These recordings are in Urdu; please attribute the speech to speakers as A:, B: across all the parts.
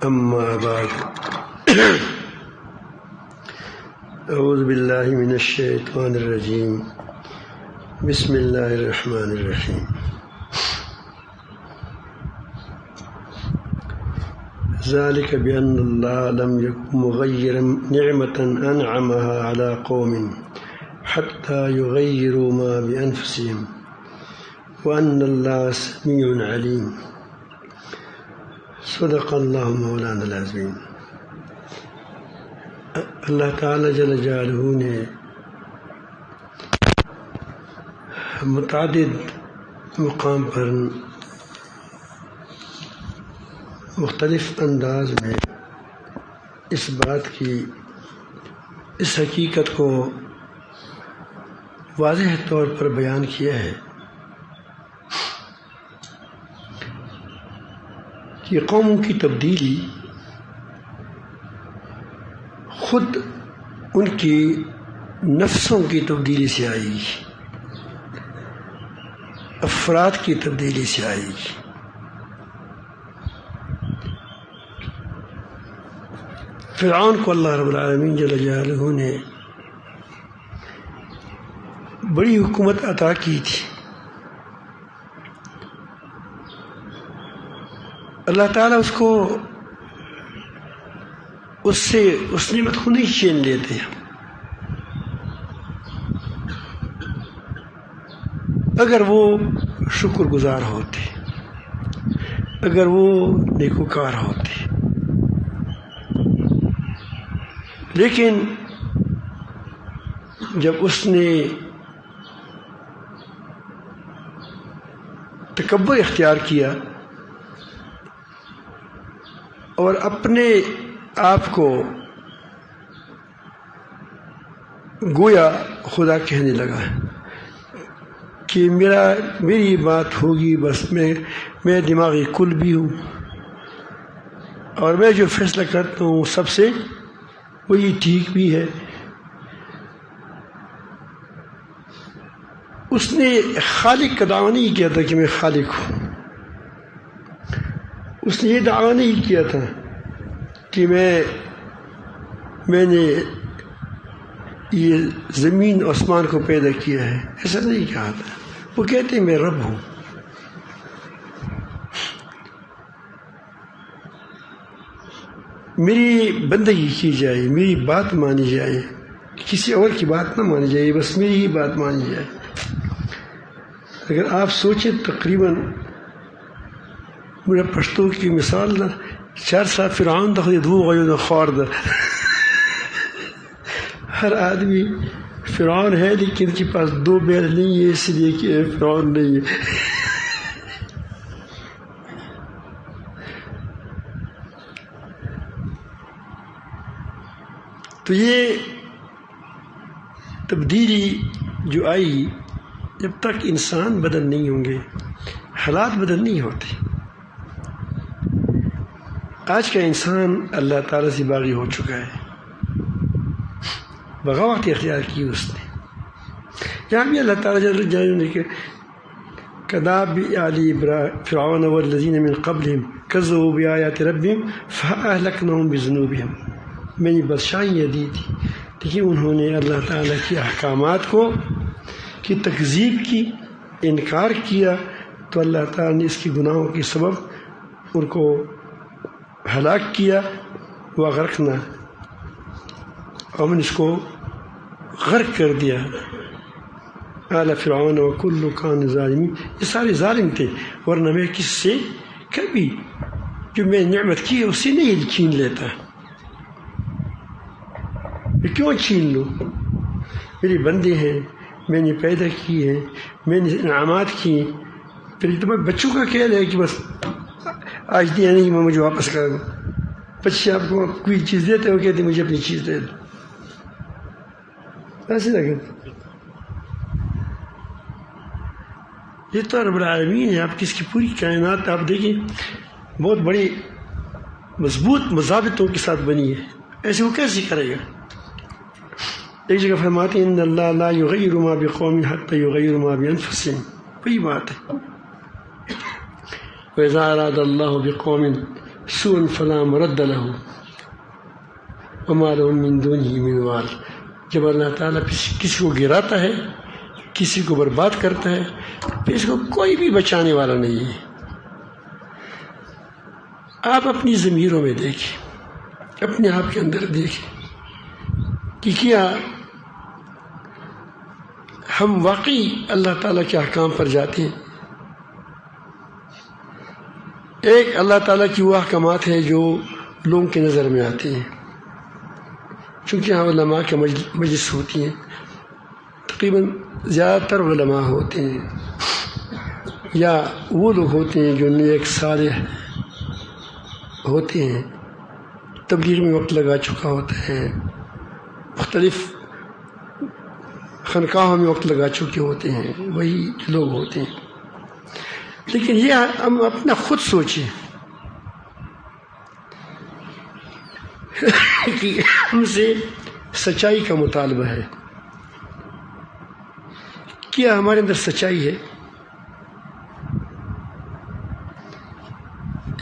A: أما بعد أعوذ بالله من الشيطان الرجيم بسم الله الرحمن الرحيم ذلك بأن الله لم يكن مغيرا نعمة أنعمها على قوم حتى يغيروا ما بأنفسهم وأن الله سميع عليم صدق اللہ مولانا العظیم۔ اللہ تعالیٰ جل جلالہ نے متعدد مقام پر مختلف انداز میں اس بات کی اس حقیقت کو واضح طور پر بیان کیا ہے کہ قوموں کی تبدیلی خود ان کی نفسوں کی تبدیلی سے آئے گی، افراد کی تبدیلی سے آئے گی۔ فرعون کو اللہ رب العالمین جل جلالہ نے بڑی حکومت عطا کی تھی۔ اللہ تعالیٰ اس نعمت کو نہیں چھین لیتے، اگر وہ شکر گزار ہوتے، اگر وہ نیکوکار ہوتے۔ لیکن جب اس نے تکبر اختیار کیا اور اپنے آپ کو گویا خدا کہنے لگا کہ میری بات ہوگی، بس میں دماغی کل بھی ہوں اور میں جو فیصلہ کرتا ہوں سب سے وہی ٹھیک بھی ہے۔ اس نے خالق کا دعویٰ نہیں کیا تھا کہ میں خالق ہوں، اس نے یہ دعویٰ نہیں کیا تھا کہ میں نے یہ زمین آسمان کو پیدا کیا ہے، ایسا نہیں کہا تھا۔ وہ کہتے ہیں میں رب ہوں۔ میری بندگی کی جائے، میری بات مانی جائے، کسی اور کی بات نہ مانی جائے، بس میری ہی بات مانی جائے۔ اگر آپ سوچیں تقریباً میرا پشتو کی مثال نہ 4 سال فرعون دخل دو غیون خوار دا ہر آدمی فرعون ہے لیکن ان کے پاس 2 بیل نہیں ہے، اس لیے کہ فرعون نہیں ہے۔ تو یہ تبدیلی جو آئی، جب تک انسان بدل نہیں ہوں گے حالات بدل نہیں ہوتے۔ آج کا انسان اللہ تعالیٰ سے باغی ہو چکا ہے، بغاوت اختیار کی اس نے۔ یہاں بھی اللہ تعالیٰ جل جلالہ نے کہ کذاب آل فرعون والذین من قبلہم کذبوا بآیات ربہم فأہلکناہم بذنوبہم۔ میں نے بادشاہیاں دی تھی لیکن انہوں نے اللہ تعالیٰ کے احکامات کی تکذیب کی، انکار کیا، تو اللہ تعالیٰ نے اس کی گناہوں کے سبب ان کو ہلاک کیا۔ وغرقنا، اور ہم نے اس کو غرق کر دیا۔ آل فرعون وکل کان ظالمین، یہ سارے ظالم تھے، ورنہ میں کس سے کبھی جو میں نعمت کی ہے اس سے نہیں چھین لیتا۔ میں کیوں چھین لوں؟ میری بندے ہیں، میں نے پیدا کی ہیں، میں نے انعامات کی۔ پھر تمہیں بچوں کا کہہ ہے کہ بس آج دیا نہیں میں مجھے واپس کر دوں۔ بچے آپ کو کوئی چیز دیتے ہو، کہتے مجھے اپنی چیز دے دو، ایسے لگے۔ یہ تو رب العالمین ہے، آپ کس کی پوری کائنات آپ دیکھیں بہت بڑی مضبوط مضابطوں کے ساتھ بنی ہے، ایسے وہ کیسے کرے گا؟ ایک جگہ فرماتے ہیں ان اللہ لا یغیر ما بقوم حتی یغیر ما بانفسهم، وہی بات ہے۔ وَإِذَا أَرَادَ اللَّهُ بِقَوْمٍ سوءا فلا مرد له وما لهم من دونه من وال. جب اللہ تعالیٰ کسی کو گراتا ہے، کسی کو برباد کرتا ہے، پھر اس کو کوئی بھی بچانے والا نہیں ہے. آپ اپنی ضمیروں میں دیکھیں، اپنے آپ کے اندر دیکھیں کہ کیا ہم واقعی اللہ تعالیٰ کے احکام پر جاتے ہیں. ایک اللہ تعالیٰ کی وہ احکامات ہیں جو لوگوں کی نظر میں آتے ہیں، چونکہ یہاں علماء کے مجلس ہوتی ہیں، تقریباً زیادہ تر علماء ہوتے ہیں یا وہ لوگ ہوتے ہیں جو نیک صالح ہوتے ہیں، تبلیغ میں وقت لگا چکا ہوتا ہے، مختلف خانقاہوں میں وقت لگا چکے ہوتے ہیں، وہی لوگ ہوتے ہیں. لیکن یہ ہم اپنا خود سوچیں کہ ہم سے سچائی کا مطالبہ ہے. کیا ہمارے اندر سچائی ہے؟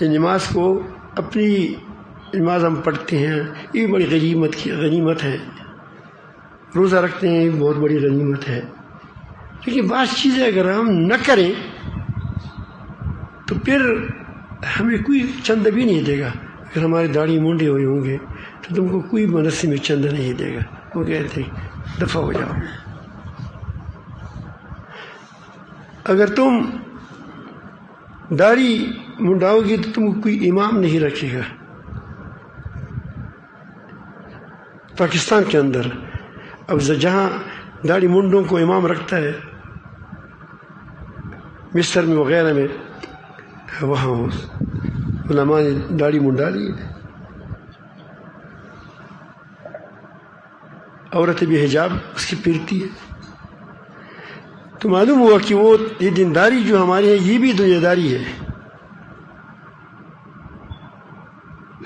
A: نماز کو اپنی نماز ہم پڑھتے ہیں، یہ بڑی غنیمت ہے. روزہ رکھتے ہیں، یہ بہت بڑی غنیمت ہے. لیکن بعض چیزیں اگر ہم نہ کریں تو پھر ہمیں کوئی چند بھی نہیں دے گا. اگر ہماری داڑھی مونڈے ہوئے ہوں گے تو تم کو کوئی منصب میں چند نہیں دے گا. وہ کہتے ہیں دفع ہو جاؤ. اگر تم داڑھی منڈاؤ گی تو تم کو کوئی امام نہیں رکھے گا. پاکستان کے اندر اب جہاں داڑھی منڈوں کو امام رکھتا ہے، مصر میں وغیرہ میں، وہاں علماء نے داڑھی منڈا لی. عورت بھی حجاب اس کی پھرتی ہے. تو معلوم ہوا کہ وہ یہ دینداری جو ہماری ہے یہ بھی دنیا داری ہے،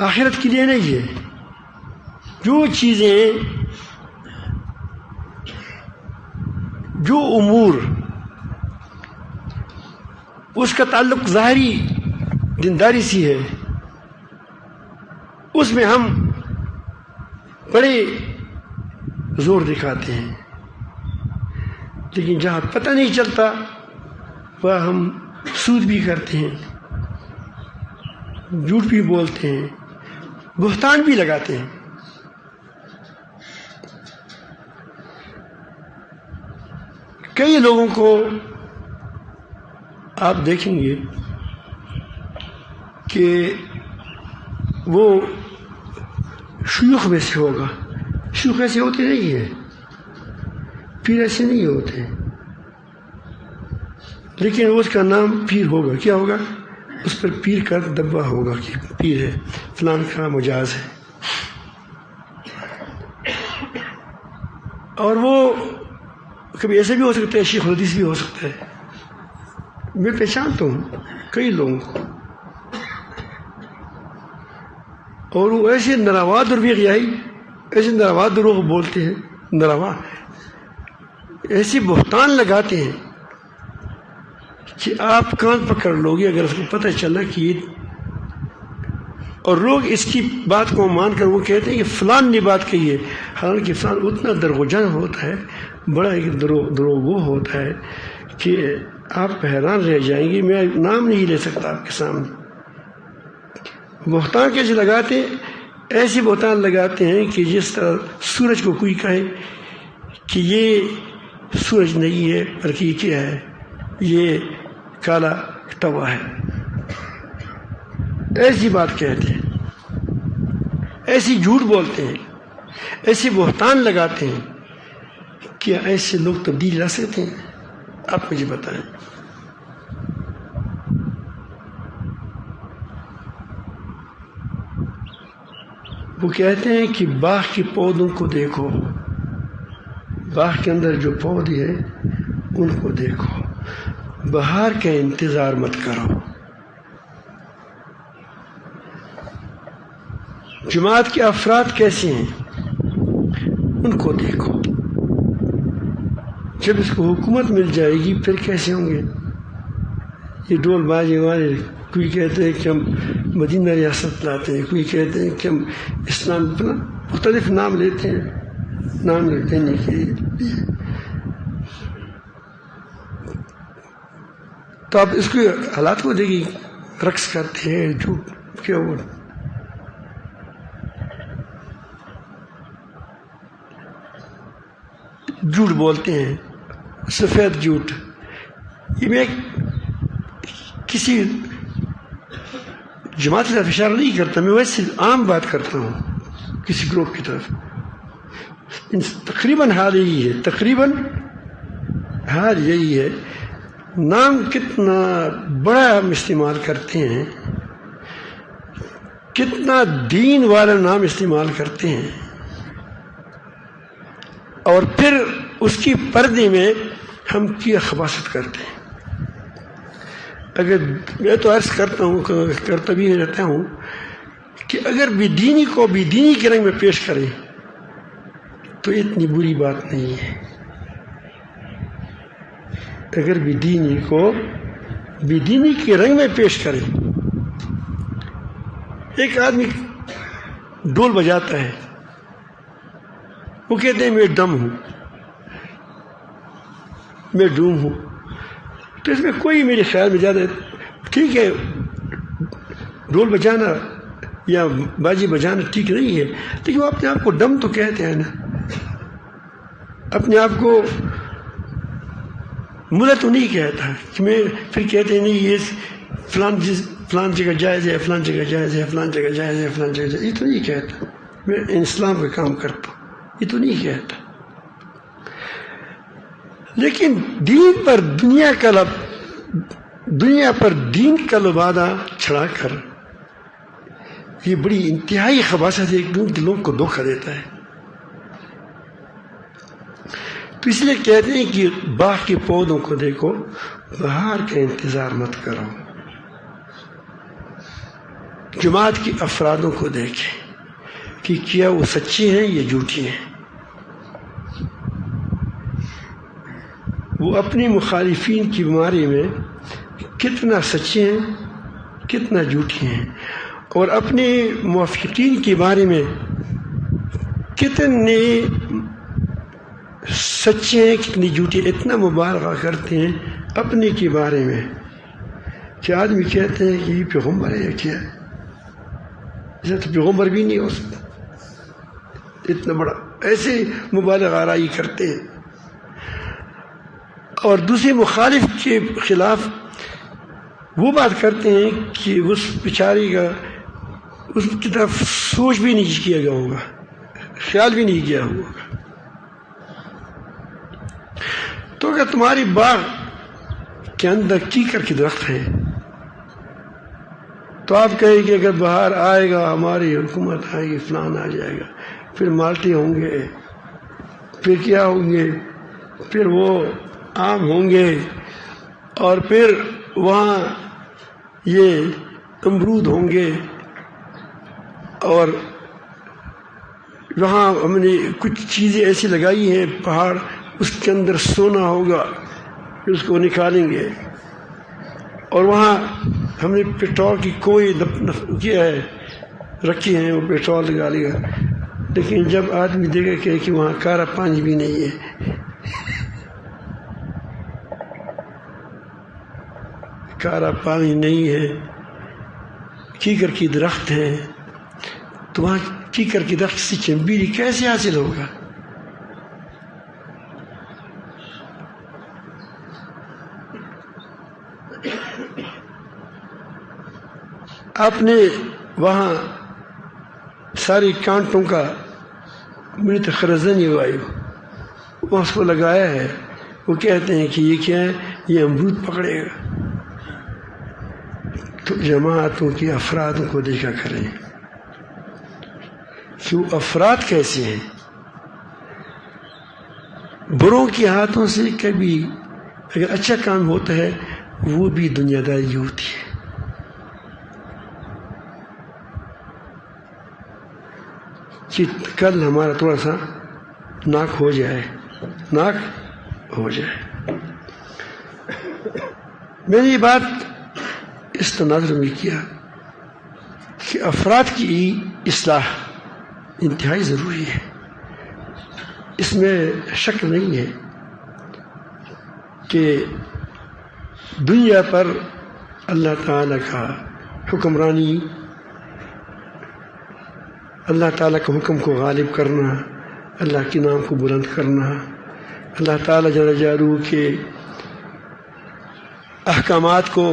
A: آخرت کے لیے نہیں ہے. جو چیزیں، جو امور اس کا تعلق ظاہری دینداری سی ہے، اس میں ہم بڑے زور دکھاتے ہیں. لیکن جہاں پتہ نہیں چلتا وہ ہم سود بھی کرتے ہیں، جھوٹ بھی بولتے ہیں، بہتان بھی لگاتے ہیں. کئی لوگوں کو آپ دیکھیں گے کہ وہ شیوخ میں سے ہوگا. شیوخ ایسے ہوتے نہیں ہیں، پیر ایسے نہیں ہوتے، لیکن اس کا نام پیر ہوگا. کیا ہوگا؟ اس پر پیر کا دبا ہوگا کہ پیر ہے، فلان کا مجاز ہے. اور وہ کبھی ایسے بھی ہو سکتا ہے، شیخ الحدیث بھی ہو سکتا ہے. میں پہچانتا ہوں کئی لوگوں کو، اور وہ ایسے نروا درویغیائی، ایسے نروا دروغ بولتے ہیں، نروا ایسے بہتان لگاتے ہیں کہ آپ کان پکڑ لو گے اگر اس کو پتہ چلا کہ یہ، اور لوگ اس کی بات کو مان کر وہ کہتے ہیں کہ فلان نے بات کہی ہے، حالانکہ فلان اتنا درغجن ہوتا ہے، بڑا ایک دروغ وہ ہوتا ہے کہ آپ حیران رہ جائیں گے. میں نام نہیں لے سکتا آپ کے سامنے. بہتان کیسے لگاتے؟ ایسے بہتان لگاتے ہیں کہ جس طرح سورج کو کوئی کہے کہ یہ سورج نہیں ہے بلکہ یہ کیا ہے، یہ کالا توا ہے. ایسی بات کہتے ہیں، ایسی جھوٹ بولتے ہیں، ایسے بہتان لگاتے ہیں. کیا ایسے لوگ تبدیلی لا سکتے ہیں؟ آپ مجھے بتائیں. وہ کہتے ہیں کہ باغ کے پودوں کو دیکھو، باغ کے اندر جو پودے ہیں ان کو دیکھو، بہار کا انتظار مت کرو. جماعت کے افراد کیسے ہیں ان کو دیکھو. جب اس کو حکومت مل جائے گی پھر کیسے ہوں گے؟ یہ ڈول بازی والے کوئی کہتے ہیں کہ ہم مدینہ ریاست لاتے ہیں، کوئی کہتے ہیں کہ ہم اسلام مختلف نام لیتے ہیں، نام لینے کے لیے. تو آپ اس کے حالات کو دیکھیے، رقص کرتے ہیں، جھوٹ کیا وہ جھوٹ بولتے ہیں، سفید جھوٹ. یہ میں کسی جماعت کی طرف اشارہ نہیں کرتا، میں ویسے عام بات کرتا ہوں کسی گروپ کی طرف. تقریباً حال یہی ہے، تقریباً حال یہی ہے. نام کتنا بڑا ہم استعمال کرتے ہیں، کتنا دین والا نام استعمال کرتے ہیں، اور پھر اس کی پردے میں ہم کیا خباثت کرتے ہیں. اگر میں تو عرض کرتا ہوں، کرتا بھی رہتا ہوں کہ اگر بے دینی کو بے دینی کے رنگ میں پیش کریں تو اتنی بری بات نہیں ہے. اگر بے دینی کو بے دینی کے رنگ میں پیش کریں، ایک آدمی ڈول بجاتا ہے، وہ کہتے ہیں میں ڈم ہوں، میں ڈوم ہوں. تو اس میں کوئی میرے خیال میں زیادہ ٹھیک ہے، ڈھول بجانا یا باجی بجانا ٹھیک نہیں ہے، لیکن وہ اپنے آپ کو ڈم تو کہتے ہیں نا، اپنے آپ کو ملا تو نہیں کہتا کہ میں پھر کہتے ہیں نہیں یہ فلان جگہ جائز ہے، فلان جگہ جائز ہے، فلان جگہ جائز ہے، فلان جگہ جائز ہے. یہ تو نہیں کہتا میں اسلام کا کام کرتا ہوں، یہ تو نہیں کہتا. لیکن دین پر دنیا پر دین کا لبادہ چھڑا کر یہ بڑی انتہائی خباثت ایک دلوں کو دھوکہ دیتا ہے. تو اس لیے کہتے ہیں کہ باغ کے پودوں کو دیکھو، بہار کا انتظار مت کرو. جماعت کے افرادوں کو دیکھیں کہ کیا وہ سچے ہیں یا جھوٹے ہیں. وہ اپنی مخالفین کی بیماری میں کتنا سچے ہیں، کتنا جھوٹے ہیں، اور اپنے موافقین کے بارے میں کتنے سچے ہیں، کتنی جھوٹے. اتنا مبالغہ کرتے ہیں اپنے کے بارے میں کہ آدمی کہتے ہیں کہ یہ پیغمبر ہے یا کیا ہے. اسے تو پیغمبر بھی نہیں ہو سکتا. اتنا بڑا ایسے مبالغہ آرائی کرتے ہیں. اور دوسری مخالف کے خلاف وہ بات کرتے ہیں کہ اس بیچاری کا اس کی طرف سوچ بھی نہیں کیا گیا ہوگا، خیال بھی نہیں کیا ہوگا. تو اگر تمہاری باغ کے اندر کیکر کے درخت ہیں تو آپ کہیں کہ اگر باہر آئے گا، ہماری حکومت آئے گی، فلان آ جائے گا، پھر مالٹے ہوں گے، پھر کیا ہوں گے، پھر وہ آم ہوں گے، اور پھر وہاں یہ امرود ہوں گے، اور وہاں ہم نے کچھ چیزیں ایسی لگائی ہیں پہاڑ، اس کے اندر سونا ہوگا، پھر اس کو نکالیں گے. اور وہاں ہم نے پیٹرول کی کوئی کیا ہے رکھی ہیں، وہ پیٹرول لگا لے گا. لیکن جب آدمی دیکھے کہ وہاں کارا پانی بھی نہیں ہے، کارا پانی نہیں ہے، کیکر کی درخت ہیں، تو وہاں کیکر کی درخت سے چمبیلی کیسے حاصل ہوگا؟ آپ نے وہاں ساری کانٹوں کا مریت خرزنی وائی وہاں اس کو لگایا ہے. وہ کہتے ہیں کہ یہ کیا ہے، یہ امرود پکڑے گا. تو جماعتوں کے افراد کو دیکھا کریں کہ وہ افراد کیسے ہیں. بروں کے ہاتھوں سے کبھی اگر اچھا کام ہوتا ہے وہ بھی دنیا داری ہوتی ہے. کہ کل ہمارا تھوڑا سا ناک ہو جائے. میں نے یہ بات اس تناظر میں کیا کہ افراد کی اصلاح انتہائی ضروری ہے، اس میں شک نہیں ہے کہ دنیا پر اللہ تعالیٰ کا حکمرانی، اللہ تعالیٰ کے حکم کو غالب کرنا، اللہ کے نام کو بلند کرنا، اللہ تعالیٰ جل جلالہ کے احکامات کو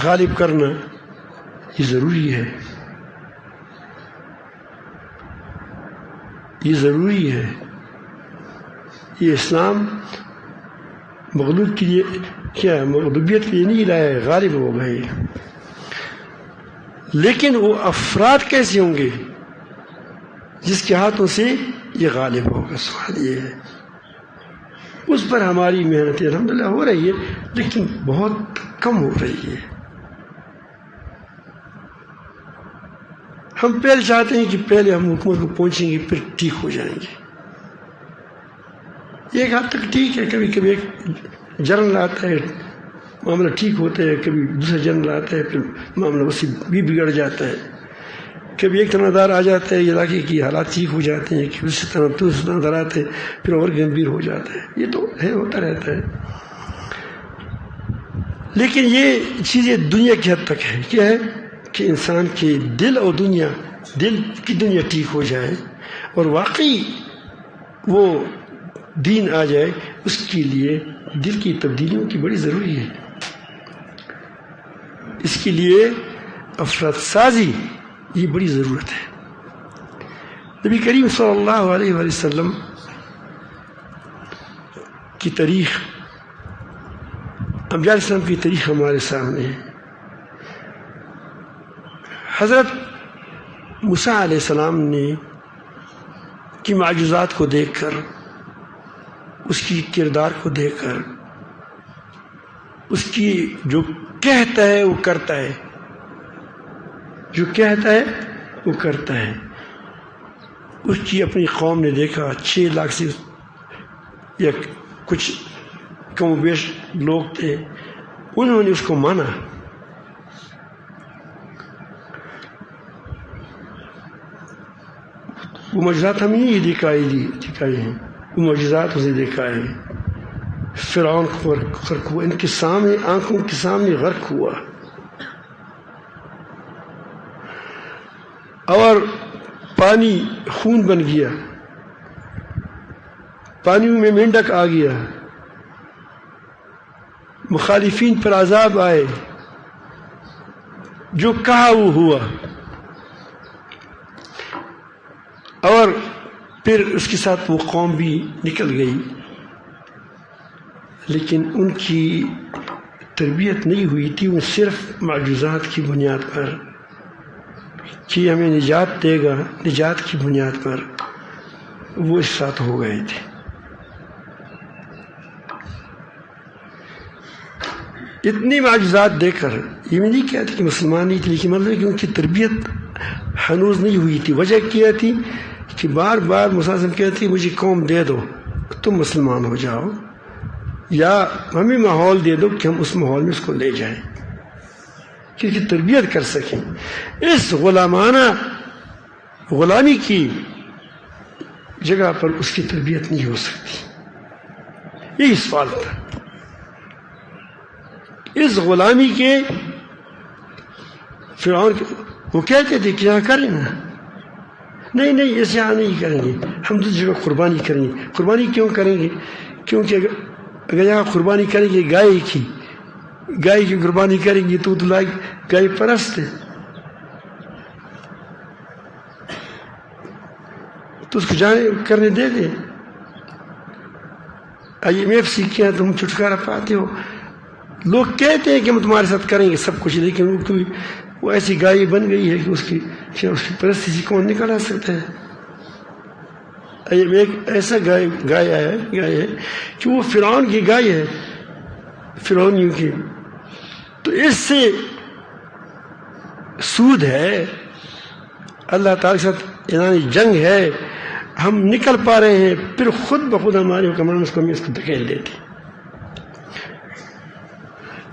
A: غالب کرنا، یہ ضروری ہے، یہ ضروری ہے۔ یہ اسلام مغلوب کے لیے کیا ہے، مغلوبیت کے لیے نہیں لایا ہے، غالب ہو گئے۔ لیکن وہ افراد کیسے ہوں گے جس کے ہاتھوں سے یہ غالب ہوگا؟ سوال یہ ہے، اس پر ہماری محنت الحمدللہ ہو رہی ہے، لیکن بہت کم ہو رہی ہے۔ ہم پہلے چاہتے ہیں کہ پہلے ہم حکومت کو پہنچیں گے پھر ٹھیک ہو جائیں گے۔ ایک حد تک ٹھیک ہے، کبھی کبھی ایک جنرل آتا ہے معاملہ ٹھیک ہوتا ہے، کبھی دوسرا جنرل آتا ہے پھر معاملہ اسی بھی بگڑ جاتا ہے، کبھی ایک تنہا دار آ جاتا ہے علاقے کی حالات ٹھیک ہو جاتے ہیں، کہ دوسرے تنہا دار آتے ہیں پھر اور گمبھیر ہو جاتا ہے، یہ تو ہے، ہوتا رہتا ہے۔ لیکن یہ چیزیں دنیا کی حد تک ہے، کیا ہے کہ انسان کے دل اور دنیا، دل کی دنیا ٹھیک ہو جائے اور واقعی وہ دین آ جائے، اس کے لیے دل کی تبدیلیوں کی بڑی ضروری ہے۔ اس کے لیے افراد سازی یہ بڑی ضرورت ہے۔ نبی کریم صلی اللہ علیہ وآلہ وسلم کی تاریخ، انبیاء علیہ السلام کی تاریخ ہمارے سامنے ہے۔ حضرت موسیٰ علیہ السلام نے کی معجزات کو دیکھ کر، اس کی کردار کو دیکھ کر، اس کی جو کہتا ہے وہ کرتا ہے، جو کہتا ہے وہ کرتا ہے۔ اس کی اپنی قوم نے دیکھا، 6 لاکھ سے یا کچھ کم و بیش لوگ تھے، انہوں نے اس کو مانا۔ وہ معجزات ہمیں نہیں دکھائی ہیں، وہ معجزات اسے دکھائے۔ فرعون غرق ہوا، ان کے سامنے، آنکھوں کے سامنے غرق ہوا، اور پانی خون بن گیا، پانی میں مینڈک آ گیا، مخالفین پر عذاب آئے، جو کہا وہ ہوا، اور پھر اس کے ساتھ وہ قوم بھی نکل گئی۔ لیکن ان کی تربیت نہیں ہوئی تھی، وہ صرف معجزات کی بنیاد پر کہ ہمیں نجات دے گا، نجات کی بنیاد پر وہ اس ساتھ ہو گئے تھے۔ اتنی معجزات دے کر یہ میں نہیں کہتے کہ مسلمان نہیں تھے، لیکن مطلب کہ ان کی تربیت ہنوز نہیں ہوئی تھی۔ وجہ کیا تھی کہ بار بار مسلم کہتے مجھے قوم دے دو، تم مسلمان ہو جاؤ، یا ہمیں ماحول دے دو کہ ہم اس ماحول میں اس کو لے جائیں، کیونکہ تربیت کر سکیں۔ اس غلامی کی جگہ پر اس کی تربیت نہیں ہو سکتی، یہی سوال تھا۔ اس غلامی کے فرعون وہ کہتے تھے کہ یہاں کریں نا، نہیں ایسے یہاں نہیں کریں گے، ہم دوسری جگہ قربانی کریں گے۔ قربانی کیوں کریں گے؟ کیونکہ اگر یہاں قربانی کریں گے گائے کی قربانی کریں گے تو گائے پرست ہے، تو اس کو جانے کرنے دے دیں۔ IMF سیکھے تم چھٹکارا پاتے ہو، لوگ کہتے ہیں کہ ہم تمہارے ساتھ کریں گے سب کچھ، لیکن وہ ایسی گائے بن گئی ہے کہ اس کی پرستی سے کون نکل آ سکتا ہے؟ ایک ایسا گائے ہے کہ وہ فرعون کی گائے ہے، فرعونیوں کی۔ تو اس سے سود ہے، اللہ تعالیٰ کے ساتھ اعلان جنگ ہے، ہم نکل پا رہے ہیں، پھر خود بخود ہمارے حکمران اس کو دھکیل دیتے۔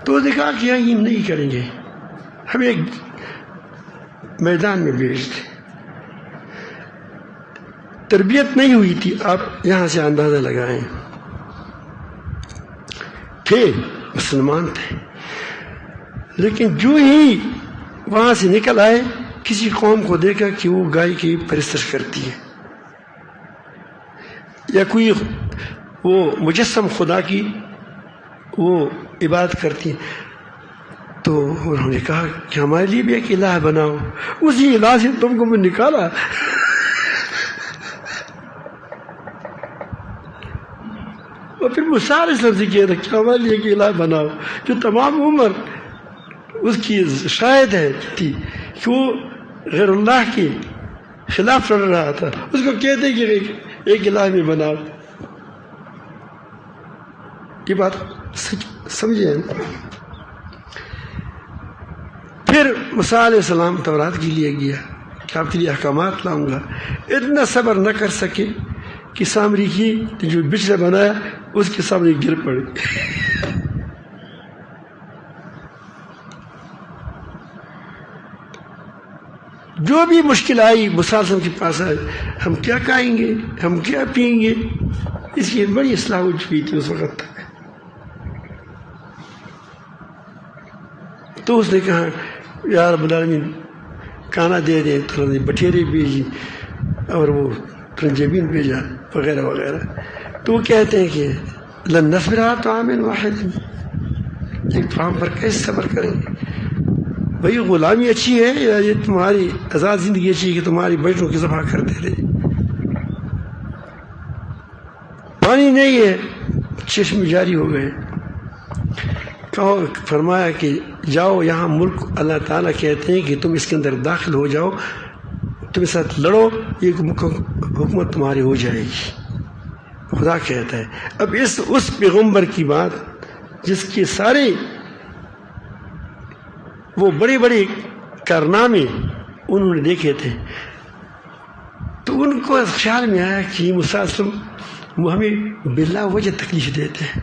A: تو دیکھا کہ ہم نہیں کریں گے، ہم ایک میدان میں بھیج دے. تربیت نہیں ہوئی تھی، آپ یہاں سے اندازہ لگائیں. تھے مسلمان تھے، لیکن جو ہی وہاں سے نکل آئے کسی قوم کو دیکھا کہ وہ گائے کی پرستش کرتی ہے یا کوئی وہ مجسم خدا کی وہ عبادت کرتی ہے، تو انہوں نے کہا کہ ہمارے لیے بھی ایک الہ بناؤ. اسی الہ سے تم کو میں نکالا. اور پھر وہ سارے سب سے کہہ رہے کہ ہمارے لیے ایک الہ بناؤ، جو تمام عمر اس کی شاہد ہے تھی کہ وہ غیر اللہ کے خلاف لڑ رہا تھا. اس کو کہتے کہ ایک الہ میں بناؤ. یہ بات سمجھے. پھر موسیٰ علیہ السلام تورات کے لیے گیا کہ آپ کے لیے احکامات لاؤں گا. اتنا صبر نہ کر سکے کہ سامری کی جو بچڑا بنایا اس کے سامنے گر پڑے. جو بھی مشکل آئی موسیٰ علیہ السلام کے پاس آئے، ہم کیا کھائیں گے، ہم کیا پئیں گے. اس کی بڑی اصلاح ہو چکی تھی اس وقت تک. تو اس نے کہا یا رب العالمین کھانا دے دیں، تو بٹھیرے بھیجی اور وہ ترنجبین بھیجا وغیرہ وغیرہ. تو وہ کہتے ہیں کہ لن نصبر علی طعام واحد، ایک طعام پر کیسے صبر کریں گے. بھئی غلامی اچھی ہے یا یہ تمہاری آزاد زندگی اچھی ہے کہ تمہاری بچوں کی ذبح کرتے رہے. پانی نہیں ہے، چشم جاری ہو گئے. کہو فرمایا کہ جاؤ، یہاں ملک اللہ تعالیٰ کہتے ہیں کہ تم اس کے اندر داخل ہو جاؤ، تم اس ساتھ لڑو، یہ حکومت تمہاری ہو جائے گی. خدا کہتا ہے. اب اس پیغمبر کی بات جس کے سارے وہ بڑے بڑے کارنامے انہوں نے دیکھے تھے، تو ان کو خیال میں آیا کہ یہ موسیٰ علیہ السلام ہمیں بلا وجہ تکلیف دیتے ہیں،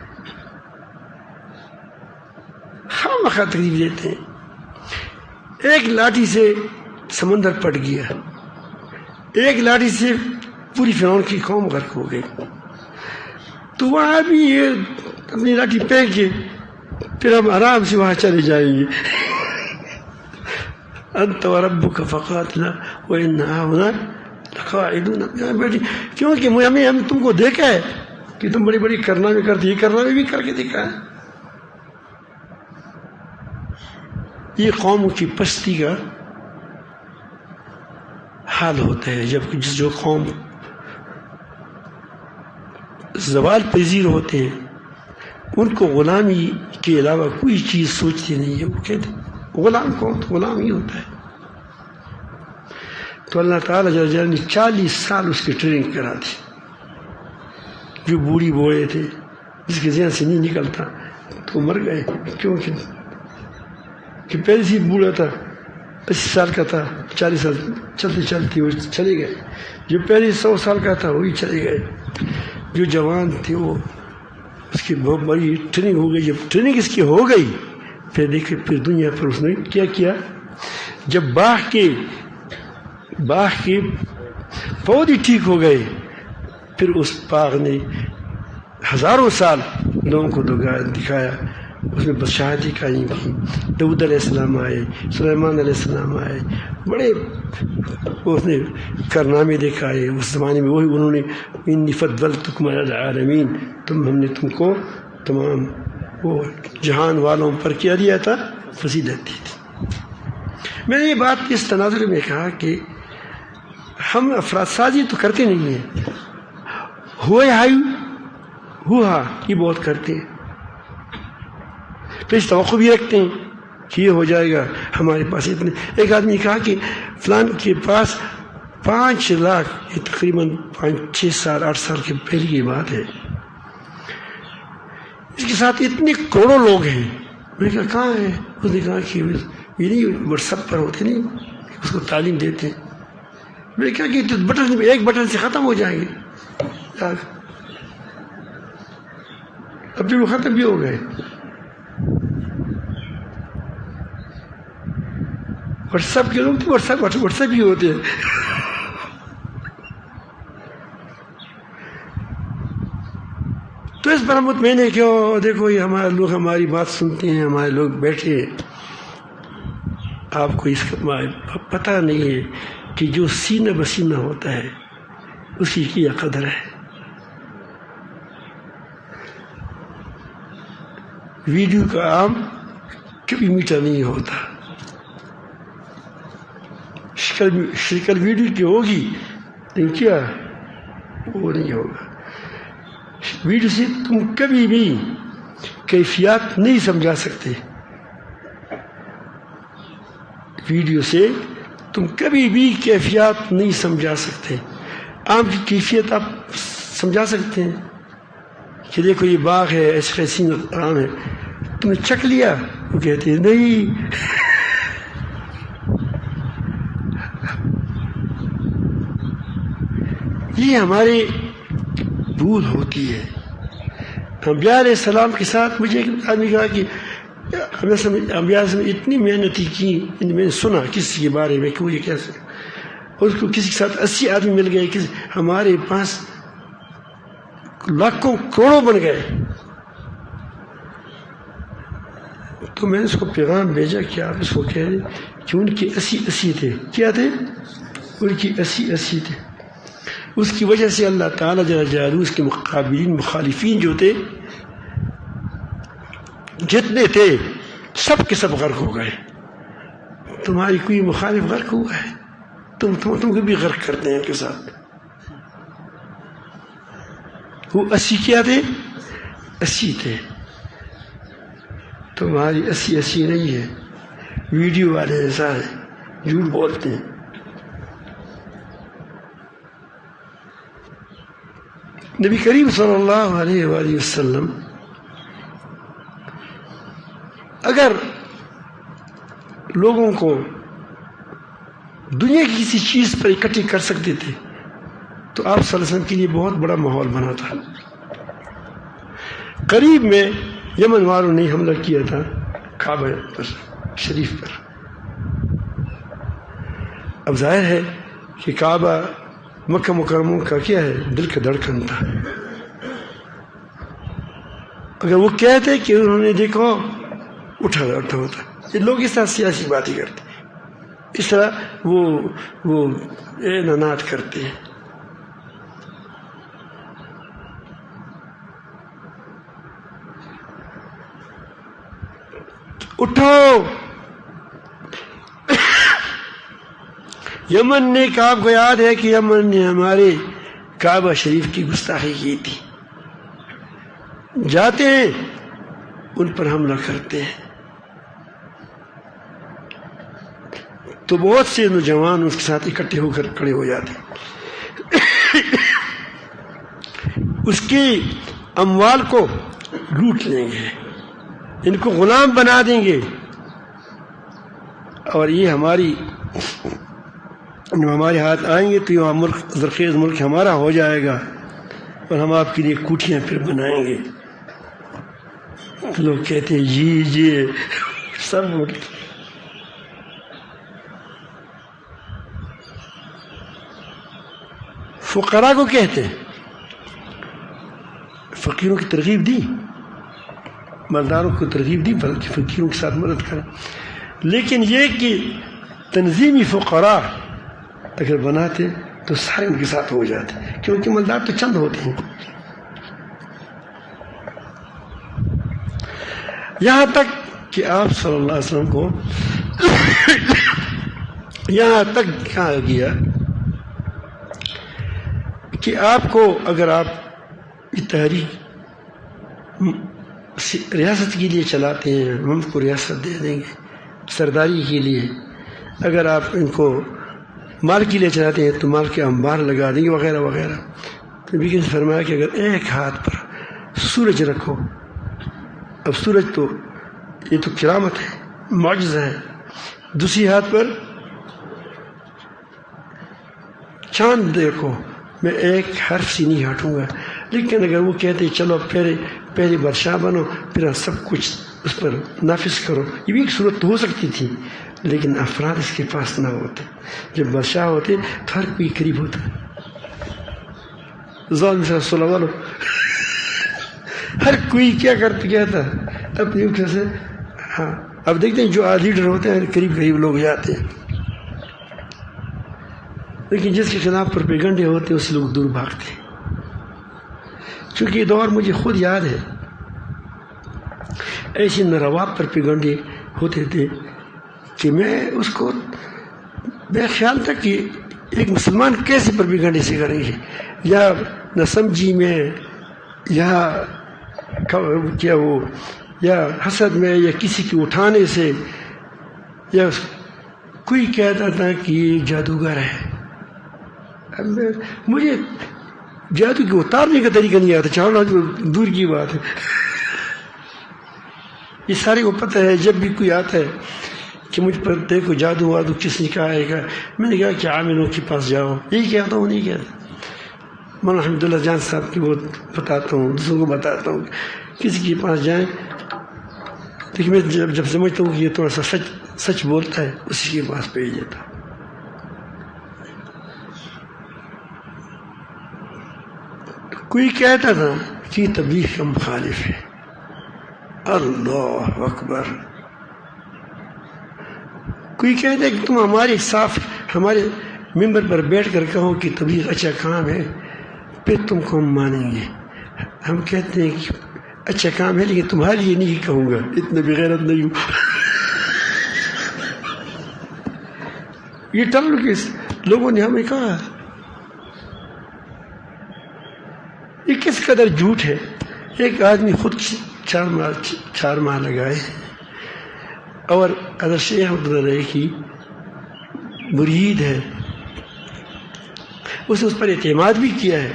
A: خواہ تکلیف دیتے ہیں. ایک لاٹھی سے سمندر پٹ گیا، ایک لاٹھی سے پوری فرعون کی قوم غرق ہو گئی. تو وہاں بھی یہ اپنی لاٹھی پھینک کے پھر ہم آرام سے وہاں چلے جائیں گے. انت وربک فقاتلا وإنا هنا لقاعدون. کیونکہ ہم تم کو دیکھا ہے کہ تم بڑی بڑی کارنامے کرتے، یہ کارنامے بھی کر کے دیکھا ہے. یہ قوم کی پستی کا حال ہوتا ہے جب جو قوم زوال پذیر ہوتے ہیں ان کو غلامی کے علاوہ کوئی چیز سوچتی نہیں ہے. وہ کہتے غلام کون؟ غلام ہی ہوتا ہے. تو اللہ تعالیٰ جل جلالہ نے 40 سال اس کی ٹریننگ کرا دی. جو بوڑھی بوڑھے تھے جس کے ذہن سے نہیں نکلتا تو مر گئے. کیونکہ کہ پہلے سے بوڑھا تھا، 80 سال کا تھا، 40 سال چلتے چلتے وہ چلے گئے. جو پہلے 100 سال کا تھا وہی چلے گئے. جو جوان تھے وہ اس کی بہت بڑی ٹریننگ ہو گئی. جب ٹریننگ اس کی ہو گئی پھر دیکھے پھر دنیا پر اس نے کیا کیا. جب باغ کے پودے ٹھیک ہو گئے پھر اس باغ نے ہزاروں سال لوگوں کو دکھایا. اس میں بادشاہتی قائم کی. داؤد علیہ السلام آئے، سلیمان علیہ السلام آئے، بڑے اس نے کارنامے دکھائے. اس زمانے میں وہی انہوں نے انی فضلتکم علی العالمین، ہم نے تم کو تمام وہ جہان والوں پر کیا دیا تھا، فضیلت دی تھی. میں نے یہ بات اس تناظر میں کہا کہ ہم افراد سازی تو کرتے نہیں ہیں، ہوا یہ بہت کرتے ہیں. تو اس توقع بھی رکھتے ہیں کہ یہ ہو جائے گا ہمارے پاس اتنے. ایک آدمی نے کہا کہ فلان کے پاس 5 لاکھ، یہ تقریباً 5-6 سال 8 سال کے پہلے کی بات ہے، اس کے ساتھ اتنے کروڑوں لوگ ہیں. میں نے کہا کہاں ہیں؟ اس نے کہا کہ یہ نہیں واٹس ایپ پر ہوتے نہیں، اس کو تعلیم دیتے ہیں. میں نے کہا کہ ایک بٹن سے ختم ہو جائیں گے. اب بھی وہ ختم بھی ہو گئے. واٹس ایپ کے لوگ تو واٹس ایپ ہی ہوتے ہیں. تو اس پر ہم مطمئن ہے کہ دیکھو یہ ہمارے لوگ ہماری بات سنتے ہیں، ہمارے لوگ بیٹھے ہیں. آپ کو اس کا پتہ نہیں ہے کہ جو سینہ بسینہ ہوتا ہے اسی کی قدر ہے. ویڈیو کا عام کبھی میٹھا نہیں ہوتا. شکل ویڈیو کی ہوگی لیکن کیا وہ نہیں ہوگا. ویڈیو سے تم کبھی بھی کیفیات نہیں سمجھا سکتے. ویڈیو سے تم کبھی بھی کیفیات نہیں سمجھا سکتے. آم کی کیفیت آپ سمجھا سکتے ہیں کہ دیکھو یہ باغ ہے، ایسے حسین آم ہے، تم نے چکھ لیا؟ وہ کہتے ہیں نہیں. یہ ہماری بھول ہوتی ہے. انبیاء علیہ السلام کے ساتھ مجھے ایک آدمی کہا کہ انبیاء نے اتنی محنتی کی، میں نے سنا کسی کے بارے میں کہ وہ یہ کیسے، اس کو کسی کے ساتھ 80 آدمی مل گئے، ہمارے پاس لاکھوں کروڑوں بن گئے. تو میں نے اس کو پیغام بھیجا کہ آپ اس کو کہہ دیں کہ ان کے 80 تھے. کیا تھے؟ ان کی 80 تھے. اس کی وجہ سے اللہ تعالیٰ جل جلالہ اس کے مقابلین مخالفین جو تھے جتنے تھے سب کے سب غرق ہو گئے. تمہاری کوئی مخالف غرق ہوا ہے؟ تم کو بھی غرق کرتے ہیں ان کے ساتھ. وہ 80 کیا تھے؟ 80 تھے. تمہاری 80 نہیں ہے. ویڈیو والے ایسا ہے، جھوٹ بولتے ہیں. نبی کریم صلی اللہ علیہ وآلہ وسلم اگر لوگوں کو دنیا کی کسی چیز پر اکٹھی کر سکتے تھے تو آپ صلی اللہ علیہ وسلم کے لیے بہت بڑا ماحول بنا تھا. قریب میں یمن والوں نے حملہ کیا تھا کعبہ پر شریف پر. اب ظاہر ہے کہ کعبہ مکہ مکرمہ کا کیا ہے، دل کا دھڑکن تھا. اگر وہ کہتے کہ انہوں نے دیکھو اٹھا ہوتا. یہ لوگ اس طرح سیاسی باتیں کرتے، اس طرح وہ اعلانات کرتے ہیں. اٹھو. یمن نے، آپ کو یاد ہے کہ یمن نے ہمارے کعبہ شریف کی گستاخی کی تھی. جاتے ہیں ان پر حملہ کرتے ہیں تو بہت سے نوجوان اس کے ساتھ اکٹھے ہو کر کھڑے ہو جاتے ہیں. اس کی اموال کو لوٹ لیں گے، ان کو غلام بنا دیں گے، اور یہ ہمارے ہاتھ آئیں گے تو یہ ملک زرخیز ملک ہمارا ہو جائے گا اور ہم آپ کے لیے کوٹھیاں پھر بنائیں گے. لوگ کہتے ہیں جی سب ملک. فقراء کو کہتے ہیں، فقیروں کی ترغیب دی، مالداروں کو ترغیب دی بلکہ فقیروں کے ساتھ مدد کریں. لیکن یہ کہ تنظیمی فقراء اگر بناتے تو سارے ان کے ساتھ ہو جاتے، کیونکہ مالدار تو چند ہوتے ہیں. یہاں تک کہ آپ صلی اللہ علیہ وسلم کو یہاں تک کہا گیا کہ آپ کو اگر آپ یہ تحریک ریاست کے لیے چلاتے ہیں، ہم کو ریاست دے دیں گے سرداری کے لیے. اگر آپ ان کو مال کے لیے چلاتے ہیں تو مال کے انبار لگا دیں گے وغیرہ وغیرہ. تو نبی نے فرمایا کہ اگر ایک ہاتھ پر سورج رکھو، اب سورج تو یہ تو کرامت ہے، معجزہ ہے، دوسری ہاتھ پر چاند دیکھو، میں ایک حرف سے نہیں ہٹوں گا. لیکن اگر وہ کہتے چلو پہلے بادشاہ بنو پھر سب کچھ اس پر نافذ کرو. یہ بھی ایک صورت ہو سکتی تھی، لیکن افراد اس کے پاس نہ ہوتے. جب بادشاہ ہوتے تو ہر کوئی قریب ہوتا. ظالم صلی اللہ علیہ وسلم ہر کوئی کیا کرتا کیا تھا اپنی اوپر سے. ہاں اب دیکھتے ہیں جو لیڈر ہوتے ہیں قریب قریب لوگ جاتے ہیں، لیکن جس کے خلاف پروپیگنڈے ہوتے ہیں اس لوگ دور بھاگتے ہیں. چونکہ یہ دور مجھے خود یاد ہے، ایسے ناروا پروپیگنڈے ہوتے تھے کہ میں اس کو میرا خیال تھا کہ ایک مسلمان کیسے پروپیگنڈے سے کریں گے، یا نہ سمجھی میں، یا کیا وہ، یا حسد میں، یا کسی کے اٹھانے سے، یا کوئی کہتا تھا کہ یہ جادوگر ہے. مجھے جادو کے اتارنے کا طریقہ نہیں آتا، چاہنا دور کی بات ہے. یہ سارے کو پتہ ہے. جب بھی کوئی آتا ہے کہ مجھ پر دیکھو جادو وادو کس نے کہا ہے، میں نے کہا کہ عاملوں کے پاس جاؤ. یہی کہتا ہوں، نہیں کہتا. مولانا حمداللہ جان صاحب کی وہ بتاتا ہوں، دوسروں کو بتاتا ہوں، کسی کے پاس جائیں. لیکن میں جب سمجھتا ہوں کہ یہ تھوڑا سا سچ بولتا ہے، اسی کے پاس بھیج دیتا ہوں. کوئی کہتا تھا کہ تبلیغ کا مخالف ہے. اللہ اکبر. کوئی کہتا ہے کہ تم ہمارے صاف ہمارے ممبر پر بیٹھ کر کہو کہ تبلیغ اچھا کام ہے، پھر تم کو ہم مانیں گے. ہم کہتے ہیں کہ اچھا کام ہے لیکن تمہارے لیے نہیں کہوں گا، اتنا بغیرت نہیں ہوں. یہ ٹل کے لوگوں نے ہمیں کہا. یہ کس قدر جھوٹ ہے. ایک آدمی خود 4 ماہ لگائے، اور اگر شیخ احمد اللہ کی مرید ہے، اس نے اس پر اعتماد بھی کیا ہے،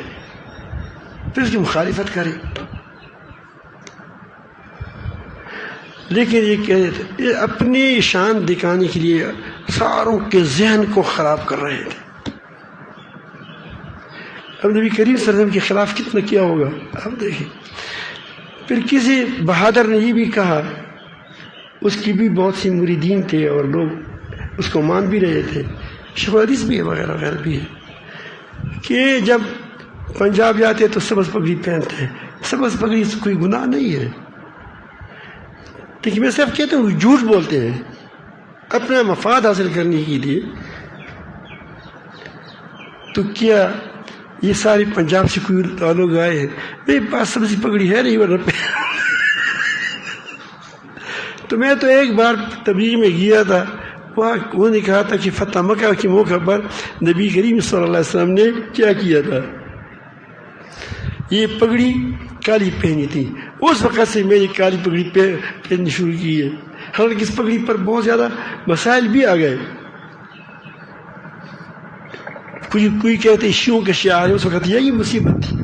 A: پھر اس کی مخالفت کرے. لیکن یہ اپنی شان دکھانے کے لیے ساروں کے ذہن کو خراب کر رہے تھے. اب نبی کریم صلی اللہ علیہ وسلم کے خلاف کتنا کیا ہوگا اب دیکھیں. پھر کسی بہادر نے یہ بھی کہا، اس کی بھی بہت سی مریدین تھے اور لوگ اس کو مان بھی رہے تھے، شیخ الحدیث بھی ہے وغیرہ وغیرہ بھی ہے، کہ جب پنجاب جاتے تو سبز پگڑی پہنتے ہیں. سبز پگڑی سے کوئی گناہ نہیں ہے، لیکن میں صرف کہتا ہوں جھوٹ بولتے ہیں اپنا مفاد حاصل کرنے کے لیے. تو کیا یہ سارے پنجاب سے کوئی لوگ آئے ہیں؟ میرے پاس سبزی پگڑی ہے نہیں ورنہ تو میں تو ایک بار تبلیغ میں گیا تھا، وہاں انہوں نے کہا تھا کہ فتح مکہ کے موقع پر نبی کریم صلی اللہ علیہ وسلم نے کیا کیا تھا، یہ پگڑی کالی پہنی تھی. اس وقت سے میں نے کالی پگڑی پہننی شروع کی ہے. حالانکہ اس پگڑی پر بہت زیادہ مسائل بھی آ گئے. کوئی کہتے شیعوں کے شعار ہے، اس وقت یہی مصیبت تھی.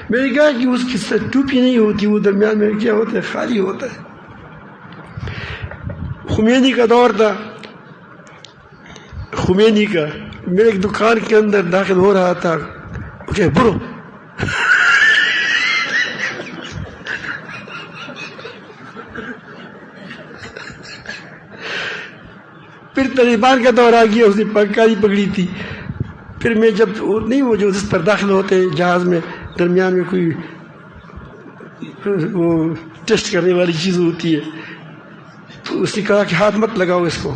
A: میں نے کہا کہ اس کی ٹوپی نہیں ہوتی، وہ درمیان میں کیا ہوتا ہے، خالی ہوتا ہے. خمینی کا دور تھا، خمینی کا، میں ایک دکان کے اندر داخل ہو رہا تھا، برو پھر طالبان کا دور آ گیا، اس نے کالی پگڑی تھی. پھر میں جب نہیں وہ جو اس پر داخل ہوتے جہاز میں درمیان میں کوئی وہ ٹیسٹ کرنے والی چیز ہوتی ہے، تو اس نے کہا کہ ہاتھ مت لگاؤ اس کو.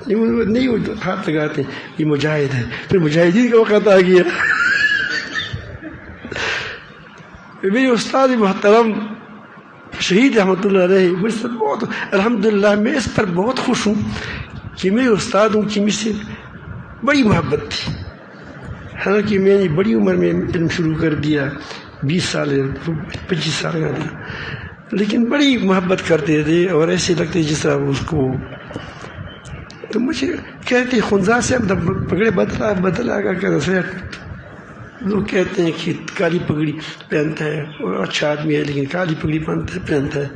A: نہیں وہ ہاتھ لگاتے، یہ مجاہد ہے. پھر مجاہدین کا وقت آ گیا. میرے استاد محترم شہید رحمۃ اللہ علیہ مجھ سے بہت الحمدللہ میں اس پر بہت خوش ہوں کہ میرے استادوں کی مجھ سے بڑی محبت تھی. حالانکہ میں نے بڑی عمر میں علم شروع کر دیا، 20 سال 25 سال کا تھا، لیکن بڑی محبت کرتے تھے اور ایسے لگتے جس طرح اس کو. تو مجھے کہتے خنزا سے پگڑے بدلا کا لوگ کہتے ہیں کہ کالی پگڑی پہنتا ہے اور اچھا آدمی ہے، لیکن کالی پگڑی پہنتا ہے.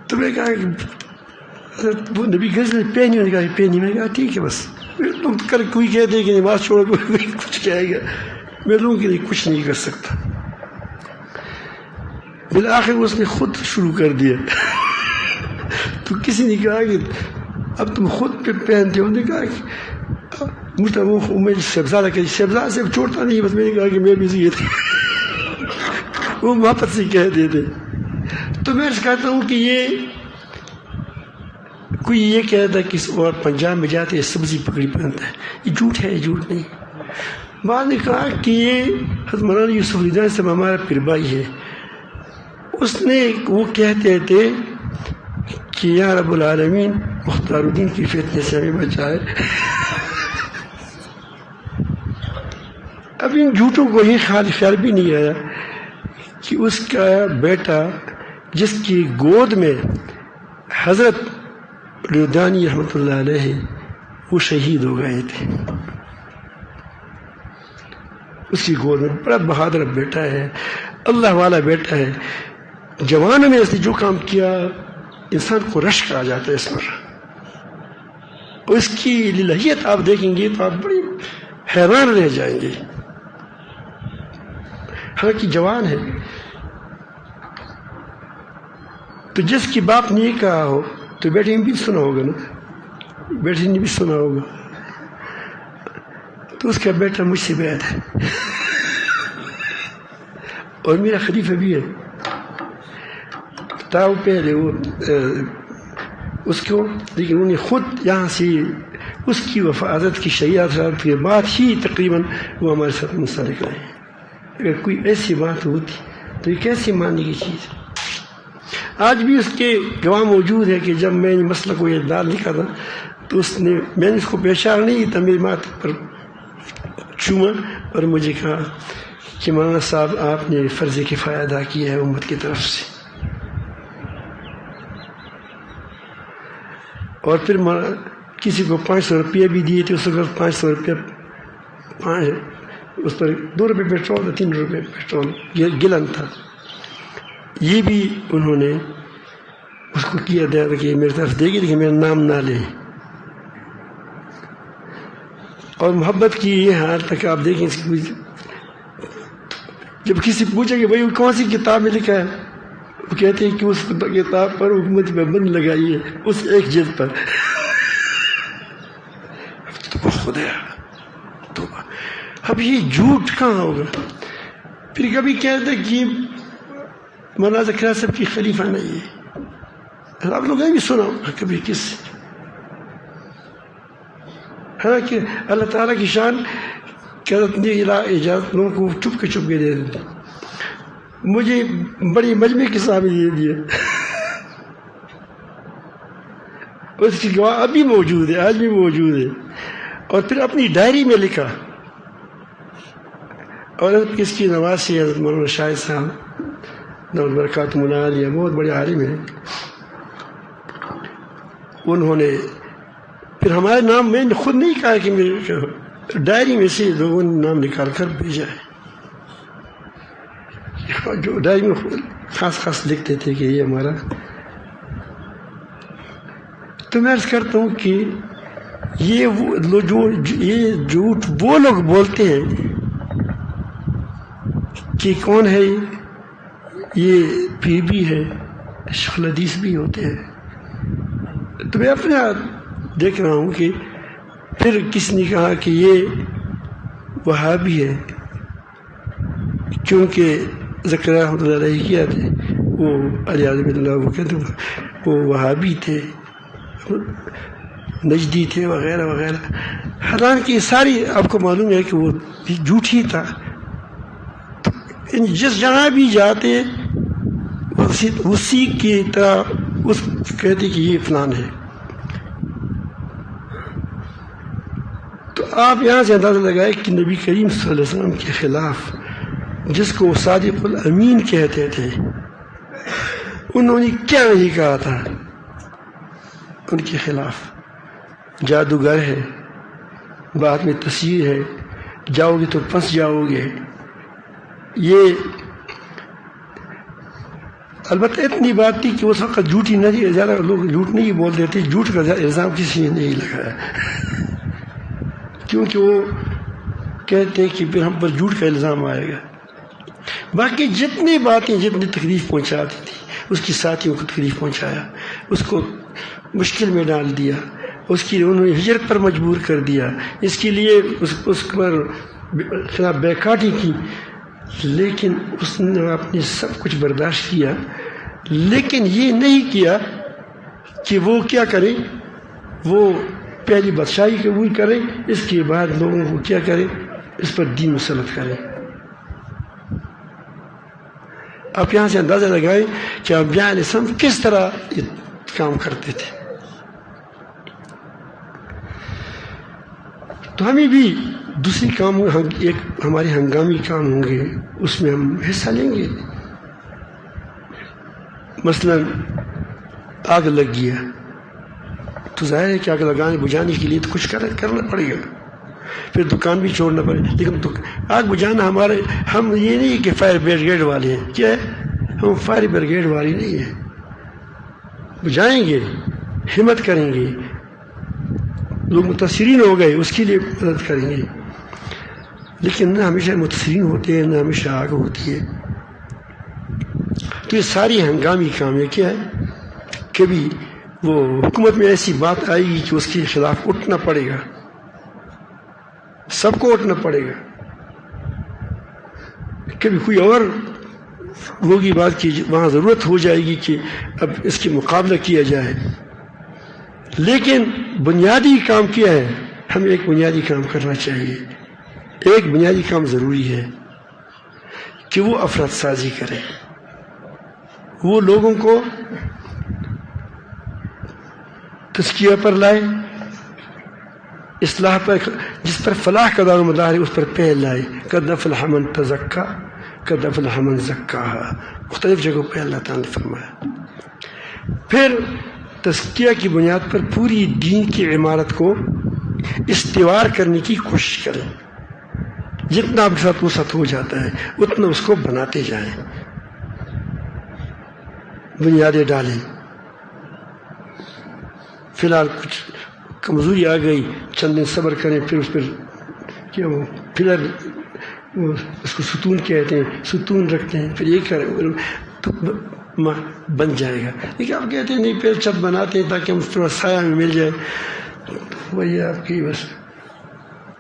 A: تو میں کہا کہ وہ نبی غزل پہنی، نے کہا پہنی. میں نے کہا ٹھیک ہے بس. کوئی کہتے ہیں کہ نماز چھوڑو، کوئی کچھ کہے گا، میں لوگوں کے لیے کچھ نہیں کر سکتا. بالآخر اس نے خود شروع کر دیا تو کسی نے کہا کہ اب تم خود پہ پہنتے ہو. نے کہا کہ میں شہزادہ کہ شہزادہ سے چھوڑتا نہیں, بس میں نے کہا کہ میں بھی یہ تھا وہ محبت سے کہہ دیتے. تو میں کہتا ہوں کہ یہ کوئی یہ کہتا ہے کہ اور پنجاب میں جاتے ہیں سبزی پکڑی پہنتا ہے, یہ جھوٹ ہے, یہ جھوٹ نہیں. بعد نے کہا کہ یہ حضرت مولانا یوسف علی جان سے ہمارا پیر بھائی ہے, اس نے وہ کہتے تھے کہ یا رب العالمین مختار الدین کی فتنے سے ہمیں بچائے. اب ان جھوٹوں کو یہ خیال بھی نہیں آیا کہ اس کا بیٹا جس کی گود میں حضرت لدھیانوی رحمۃ اللہ علیہ وہ شہید ہو گئے تھے, اس کی گود میں بڑا بہادر بیٹا ہے, اللہ والا بیٹا ہے. جوانوں میں اس نے جو کام کیا انسان کو رشک آ جاتا ہے اس پر, اور اس کی للہیت آپ دیکھیں گے تو آپ بڑی حیران رہ جائیں گے. حالانکہ جوان ہے, تو جس کی باپ نے یہ کہا ہو تو بیٹے نے بھی سنا ہوگا نا, بیٹے نے بھی سنا ہوگا. تو اس کا بیٹا مجھ سے بیعت ہے اور میرا خلیفہ بھی ہے. تاؤ پہلے وہ اس کو, لیکن انہوں نے خود یہاں سے اس کی حضرت کی شہیدات کے بعد ہی تقریباً وہ ہمارے ساتھ منسلک رہے. اگر کوئی ایسی بات ہوتی تو یہ کیسی ماننے کی چیز. آج بھی اس کے گواہ موجود ہے کہ جب میں نے مسئلہ کو یہ ڈال لکھا تھا تو میں نے اس کو پہچان نہیں تھا, میری ماتھ پر چوما اور مجھے کہا کہ مولانا صاحب آپ نے فرض کفایہ ادا کیا ہے امت کی طرف سے. اور پھر کسی کو 500 روپیہ بھی دیے تھے, اس وقت 500 روپیہ اس پر 2 روپے پیٹرول, 3 روپے پیٹرول گلن تھا. یہ بھی انہوں نے اس کو کیا دیا کہ میری طرف دے گی لیکن میرا نام نہ لیں. اور محبت کی یہ حال تک آپ دیکھیں, جب کسی پوچھے کہ بھائی کون سی کتاب میں لکھا ہے, وہ کہتے ہیں کہ اس کتاب پر حکومت میں بند لگائی ہے اس ایک جلد پر. تو خدا تو اب یہ جھوٹ کہاں ہوگا. پھر کبھی کہتے کہ مولانا زکریا صاحب کی خلیفہ نہیں ہے, آپ لوگ یہ بھی سنا کبھی کس. حالانکہ اللہ تعالیٰ کی شان اجازت لوگوں کو چپ کے دے دیتے. مجھے بڑی مجمع کی صحابی دے دیا, اس کی گواہ ابھی موجود ہے, آج بھی موجود ہے. اور پھر اپنی ڈائری میں لکھا. اور کس کی نواز سے حضرت مولانا شاہد صاحب دولت برکات ملالیہ بہت بڑے عالم ہیں, انہوں نے پھر ہمارے نام, میں نے خود نہیں کہا کہ میرے ڈائری میں سے لوگوں نے نام نکال کر بھیجا ہے. جو ڈائری میں خاص لکھتے تھے کہ یہ ہمارا. تو میں عرض کرتا ہوں کہ یہ جھوٹ وہ لوگ بولتے ہیں کہ کون ہے یہ پیر بھی ہے, شیخ الحدیث بھی ہوتے ہیں. تو میں اپنے دیکھ رہا ہوں کہ پھر کس نے کہا کہ یہ وہابی ہے کیونکہ زکریا رحمۃ اللہ علیہ کیا تھے, وہ علیہ اللہ وہ کہتے وہ وہابی تھے, نجدی تھے وغیرہ وغیرہ. حالانکہ ساری آپ کو معلوم ہے کہ وہ جھوٹ ہی تھا. جس جہاں بھی جاتے اسی کی طرح اس کہتے کہ یہ فلان ہے. تو آپ یہاں سے اندازہ لگائے کہ نبی کریم صلی اللہ علیہ وسلم کے خلاف جس کو صادق الامین کہتے تھے انہوں نے کیا نہیں کہا تھا ان کے خلاف. جادوگر ہے, بعد میں تصویر ہے, جاؤ گے تو پھنس جاؤ گے. یہ البتہ اتنی بات تھی کہ اس وقت جھوٹی نہیں, زیادہ لوگ جھوٹ نہیں بولتے تھے, جھوٹ کا الزام کسی نے نہیں لگایا کیونکہ وہ کہتے کہ پھر ہم پر جھوٹ کا الزام آئے گا. باقی جتنی باتیں جتنی تکلیف پہنچاتی تھی اس کی ساتھیوں کو تکلیف پہنچایا، اس کو مشکل میں ڈال دیا، اس کی انہوں نے ہجرت پر مجبور کر دیا، اس کے لیے اس پر خلاف بیکاٹی کی، لیکن اس نے اپنے سب کچھ برداشت کیا، لیکن یہ نہیں کیا کہ وہ کیا کرے، وہ پہلی بادشاہی قبول کرے، اس کے بعد لوگوں کو کیا کرے، اس پر دین مسلط کرے۔ آپ یہاں سے اندازہ لگائیں کہ انبیاء علیہ السلام کس طرح یہ کام کرتے تھے۔ تو ہمیں بھی دوسری کام ایک ہمارے ہنگامی کام ہوں گے، اس میں ہم حصہ لیں گے۔ مثلا آگ لگ گیا تو ظاہر ہے کہ آگ لگانے بجھانے کے لیے تو کچھ کرنا پڑے گا، پھر دکان بھی چھوڑنا پڑے گا، لیکن آگ بجھانا ہمارے، ہم یہ نہیں کہ فائر بریگیڈ والے ہیں، کیا ہے، ہم فائر بریگیڈ والے نہیں ہیں، بجھائیں گے، ہمت کریں گے، لوگ متاثرین ہو گئے اس کے لیے مدد کریں گے، لیکن نہ ہمیشہ متاثرین ہوتے ہیں، نہ ہمیشہ آگ ہوتی ہے۔ تو یہ ساری ہنگامی کام ہے، کیا ہے، کبھی وہ حکومت میں ایسی بات آئے گی کہ اس کے خلاف اٹھنا پڑے گا، سب کو اٹھنا پڑے گا، کبھی کوئی اور ہوگی بات کی وہاں ضرورت ہو جائے گی کہ اب اس کے مقابلہ کیا جائے، لیکن بنیادی کام کیا ہے، ہمیں ایک بنیادی کام کرنا چاہیے، ایک بنیادی کام ضروری ہے کہ وہ افراد سازی کرے، وہ لوگوں کو تزکیہ پر لائے، اصلاح پر، جس پر فلاح کا دار و مدار ہے اس پر پہل لائے۔ قد افلح من تزکا قد افلح من زکاہا، مختلف جگہوں پہ اللہ تعالیٰ نے فرمایا۔ پھر تزکیہ کی بنیاد پر پوری دین کی عمارت کو استوار کرنے کی کوشش کریں، جتنا آپ کے ساتھ وسعت ہو جاتا ہے اتنا اس کو بناتے جائیں، بنیادیں ڈالیں۔ فی الحال کچھ کمزوری آ گئی، چند دن صبر کریں، پھر اس پر کیا وہ پلر، اس کو ستون کہتے ہیں، ستون رکھتے ہیں، پھر یہ کریں تو بن جائے گا۔ لیکن آپ کہتے ہیں نہیں، پھر چھت بناتے ہیں تاکہ ہم تھوڑا سایہ میں مل جائے، وہی آپ کی بس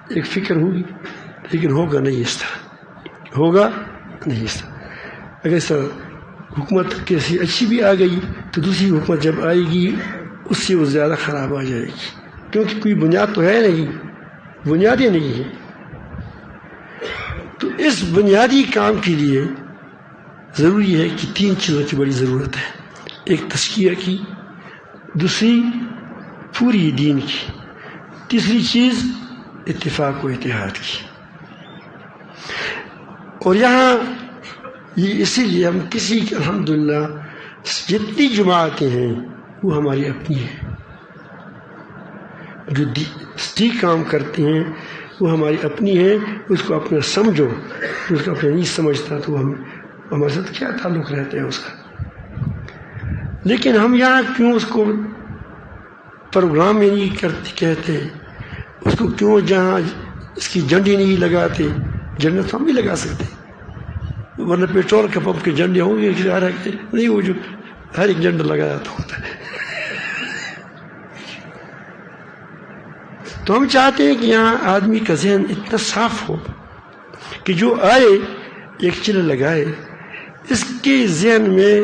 A: ایک فکر ہوگی، لیکن ہوگا نہیں اس طرح، ہوگا نہیں اس طرح۔ اگر اس طرح حکومت کیسی اچھی بھی آ گئی تو دوسری حکومت جب آئے گی اس سے وہ زیادہ خراب آ جائے گی، کیونکہ کوئی بنیاد تو ہے نہیں، بنیادیں نہیں ہیں۔ تو اس بنیادی کام کے لیے ضروری ہے کہ تین چیزوں کی بڑی ضرورت ہے، ایک تزکیہ کی، دوسری پوری دین کی، تیسری چیز اتفاق و اتحاد کی۔ اور یہاں یہ اسی لیے ہم کسی الحمدللہ جتنی جماعتیں ہیں وہ ہماری اپنی ہیں، جو ٹھیک کام کرتے ہیں وہ ہماری اپنی ہیں، اس کو اپنا سمجھو، اس کو اپنا نہیں سمجھتا تو ہمارے ساتھ کیا تعلق رہتا ہے اس کا۔ لیکن ہم یہاں کیوں اس کو پروگرام میں نہیں کہتے، اس کو کیوں جہاں اس کی جھنڈی نہیں لگاتے؟ جھنڈا تو ہم بھی لگا سکتے، ورنہ پیٹرول کے پمپ کے جھنڈے ہوں گے نہیں، وہ جو ہر ایک جھنڈا لگایا تو ہوتا ہے۔ تو ہم چاہتے ہیں کہ یہاں آدمی کا ذہن اتنا صاف ہو کہ جو آئے ایک چلہ لگائے، اس کے ذہن میں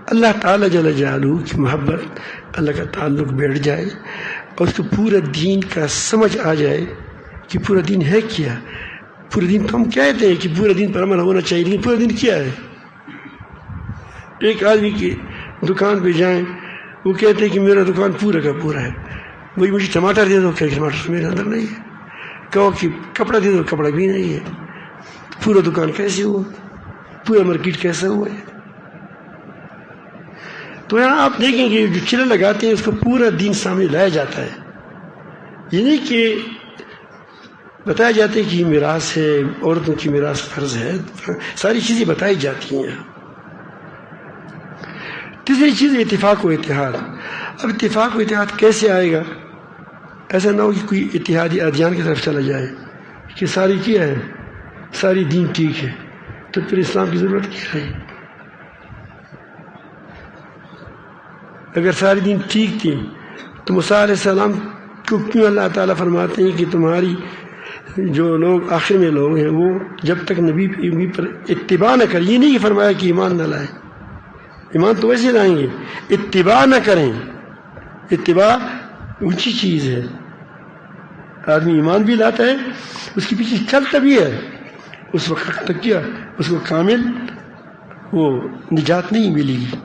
A: اللہ تعالیٰ جل جلالہ کی محبت، اللہ کا تعلق بیٹھ جائے، اور اس کو پورا دین کا سمجھ آ جائے کہ پورا دین ہے کیا۔ پورا دین تو ہم کہتے ہیں کہ پورا دین پر عمل ہونا چاہیے، لیکن پورا دین کیا ہے؟ ایک آدمی کی دکان پہ جائیں، وہ کہتے ہیں کہ میرا دکان پورا کا پورا ہے، وہی مجھے ٹماٹر دے دو، کہ ٹماٹر میرے اندر نہیں ہے، کہو کہ کپڑا دے دو، کپڑا بھی نہیں ہے، پورا دکان کیسے ہوا، پورا مارکیٹ کیسا ہوا ہے؟ تو یہاں آپ دیکھیں کہ جو چلہ لگاتے ہیں اس کو پورا دین سامنے لایا جاتا ہے، یہ نہیں کہ بتایا جاتا ہے کہ یہ میراث ہے، عورتوں کی میراث فرض ہے، ساری چیزیں بتائی جاتی ہیں۔ تیسری چیز اتفاق و اتحاد۔ اب اتفاق و اتحاد کیسے آئے گا؟ ایسا نہ ہو کہ کوئی اتحادی ادیان کی طرف چلا جائے کہ ساری کیا ہے، ساری دین ٹھیک ہے، تو پھر اسلام کی ضرورت کیا ہے؟ اگر سارے دین ٹھیک تھی تو موسیٰ علیہ السلام کو کیوں اللہ تعالیٰ فرماتے ہیں کہ تمہاری جو لوگ آخر میں لوگ ہیں وہ جب تک نبی پر اتباع نہ کریں، یہ نہیں کہ فرمایا کہ ایمان نہ لائیں، ایمان تو ویسے لائیں گے، اتباع نہ کریں۔ اتباع اونچی چیز ہے، آدمی ایمان بھی لاتا ہے، اس کے پیچھے چلتا بھی ہے، اس وقت تک کیا اس کو کامل وہ نجات نہیں ملے گی۔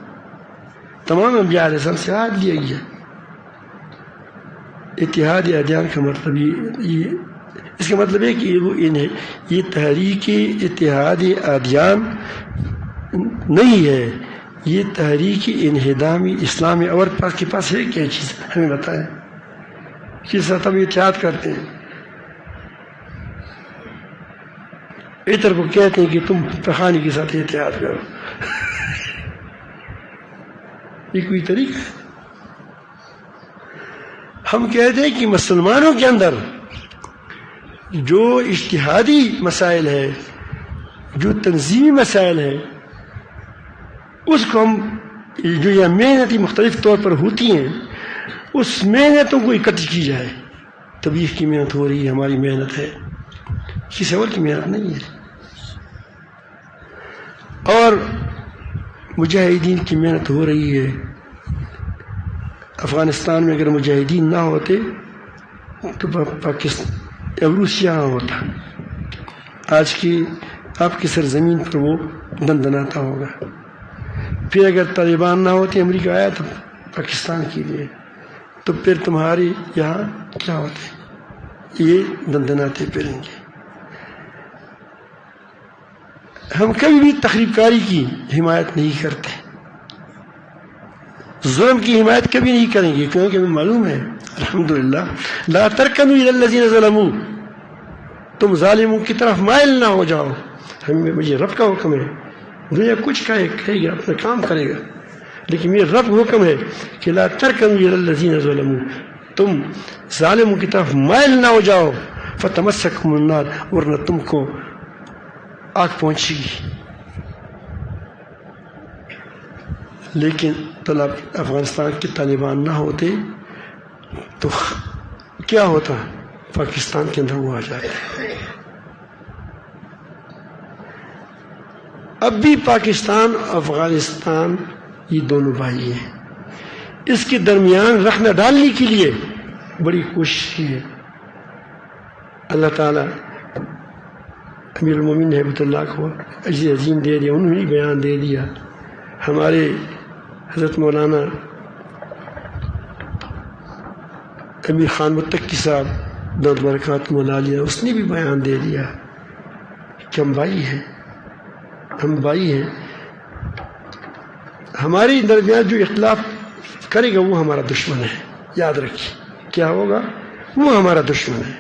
A: تمام انبیاء علیہ السلام سے عہد لیا گیا۔ اتحاد ادیان کا مطلب یہ اس کا مطلب ہے کہ یہ تحریک اتحاد ادیان نہیں ہے، یہ تحریک انہدام اسلام ہے۔ اور پاس کے پاس ہے کیا چیز؟ ہمیں بتائیں کس ساتھ ہم اتحاد کرتے ہیں؟ ادھر کو کہتے ہیں کہ تم پخانی کے ساتھ اتحاد کرو، یہ کوئی طریقہ ہے؟ ہم کہتے ہیں کہ مسلمانوں کے اندر جو اجتہادی مسائل ہے، جو تنظیمی مسائل ہے، اس کو ہم جو یہ محنتیں مختلف طور پر ہوتی ہیں، اس محنتوں کو اکٹھی کی جائے۔ تبلیغ کی محنت ہو رہی ہے، ہماری محنت ہے، کسی اور کی محنت نہیں ہے۔ اور مجاہدین کی محنت ہو رہی ہے۔ افغانستان میں اگر مجاہدین نہ ہوتے تو پاکستان روسیہ ہوتا، آج کی آپ کی سرزمین پر وہ دندناتا ہوگا۔ پھر اگر طالبان نہ ہوتے، امریکہ آیا تو پاکستان کے لیے، تو پھر تمہارے یہاں کیا ہوتے؟ یہ دندناتے پھریں گے۔ ہم کبھی بھی تخریب کاری کی حمایت نہیں کرتے، ظلم کی حمایت کبھی نہیں کریں گے، کیونکہ ہمیں معلوم ہے الحمدللہ لا ترکنوا الی الذین ظلموا، تم ظالموں کی طرف مائل نہ ہو جاؤ۔ مجھے رب کا حکم ہے، دنیا کچھ کہے گا، اپنا کام کرے گا، لیکن میرے رب کا حکم ہے کہ لا ترکنوا الی الذین ظلموا، تم ظالموں کی طرف مائل نہ ہو جاؤ، فتمسککم النار، ورنہ تم کو آگ پہنچے گی۔ لیکن افغانستان کے طالبان نہ ہوتے تو کیا ہوتا؟ پاکستان کے اندر وہ آ جاتے۔ اب بھی پاکستان افغانستان یہ دونوں بھائی ہیں، اس کے درمیان رخنہ ڈالنے کے لیے بڑی کوشش کی ہے۔ اللہ تعالیٰ امیر المومنین ہیبت اللہ کو اجر عظیم دے دیا، انہوں نے بیان دے دیا۔ ہمارے حضرت مولانا امیر خان متقی صاحب دولت برکات مولالیہ، اس نے بھی بیان دے دیا کہ ہم بھائی ہیں، ہم بھائی ہیں۔ ہمارے درمیان جو اختلاف کرے گا وہ ہمارا دشمن ہے، یاد رکھیے، کیا ہوگا؟ وہ ہمارا دشمن ہے،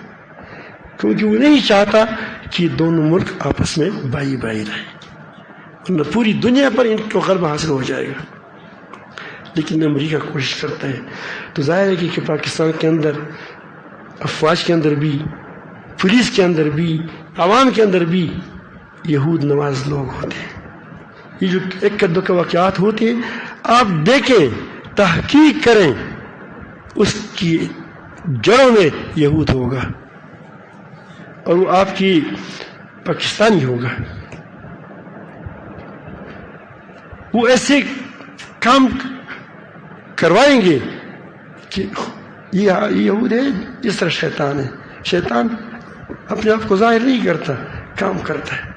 A: کیونکہ وہ نہیں چاہتا کہ دونوں ملک آپس میں بھائی بھائی رہیں، ورنہ پوری دنیا پر ان کو غلبہ حاصل ہو جائے گا۔ لیکن امریکہ کوشش کرتا ہے، تو ظاہر ہے کہ پاکستان کے اندر افواج کے اندر بھی، پولیس کے اندر بھی، عوام کے اندر بھی یہود نواز لوگ ہوتے ہیں۔ یہ جو ایک دو کے واقعات ہوتے ہیں، آپ دیکھیں، تحقیق کریں، اس کی جڑوں میں یہود ہوگا اور وہ آپ کی پاکستانی ہوگا۔ وہ ایسے کام کروائیں گے کہ یہ یہود ہے جس طرح شیطان ہے۔ شیطان اپنے آپ کو ظاہر نہیں کرتا، کام کرتا ہے۔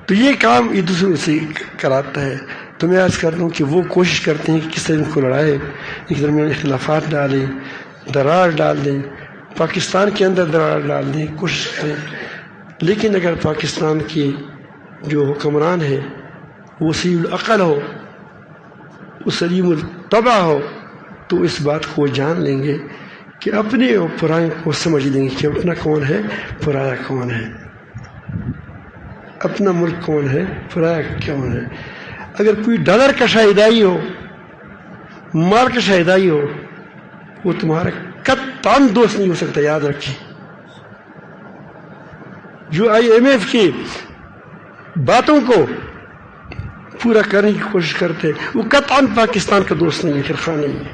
A: تو یہ کام ایک دوسرے سے کراتا ہے۔ تو میں عرض کرتا ہوں کہ وہ کوشش کرتے ہیں کہ کس طرح ان کو لڑائے، ان کے درمیان اختلافات ڈالیں، درار ڈال دیں، پاکستان کے اندر درار ڈال دیں، کوشش کریں۔ لیکن اگر پاکستان کے جو حکمران ہے وہ سلیم العقل ہو، وہ سلیم الطبع ہو، تو اس بات کو جان لیں گے کہ اپنے اور پرائے کو سمجھ لیں گے کہ اپنا کون ہے، پرایا کون ہے، اپنا ملک کون ہے، پرایا کون ہے۔ اگر کوئی ڈالر کا شاہدائی ہو، مال کا شاہدائی ہو، وہ تمہارا کب قطعاً دوست نہیں ہو سکتا، یاد رکھیں. جو IMF کی باتوں کو پورا کرنے کی کوشش کرتے وہ قطعاً پاکستان کا دوست نہیں ہے، پھر خواہ نہیں ہے،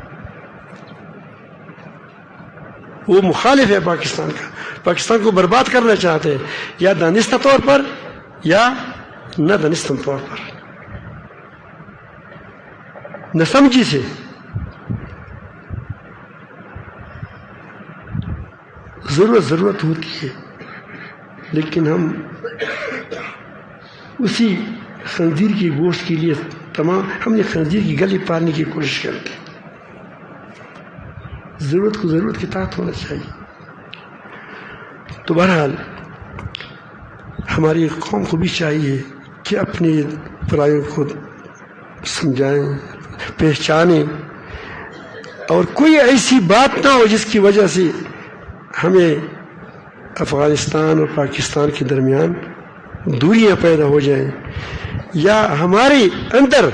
A: وہ مخالف ہے پاکستان کا، پاکستان کو برباد کرنا چاہتے ہیں، یا دانستہ طور پر یا نہ دانستہ طور پر، نہ سمجھی سے. ضرورت ہوتی ہے، لیکن ہم اسی خنزیر کی گوشت کے لیے ہم نے خنزیر کی گلی پارنے کی کوشش کرتے ہیں. ضرورت کو ضرورت کے تحت ہونا چاہیے. تو بہرحال ہماری قوم کو بھی چاہیے کہ اپنے پرایوں کو سمجھائیں، پہچانیں، اور کوئی ایسی بات نہ ہو جس کی وجہ سے ہمیں افغانستان اور پاکستان کے درمیان دوریاں پیدا ہو جائیں، یا ہمارے اندر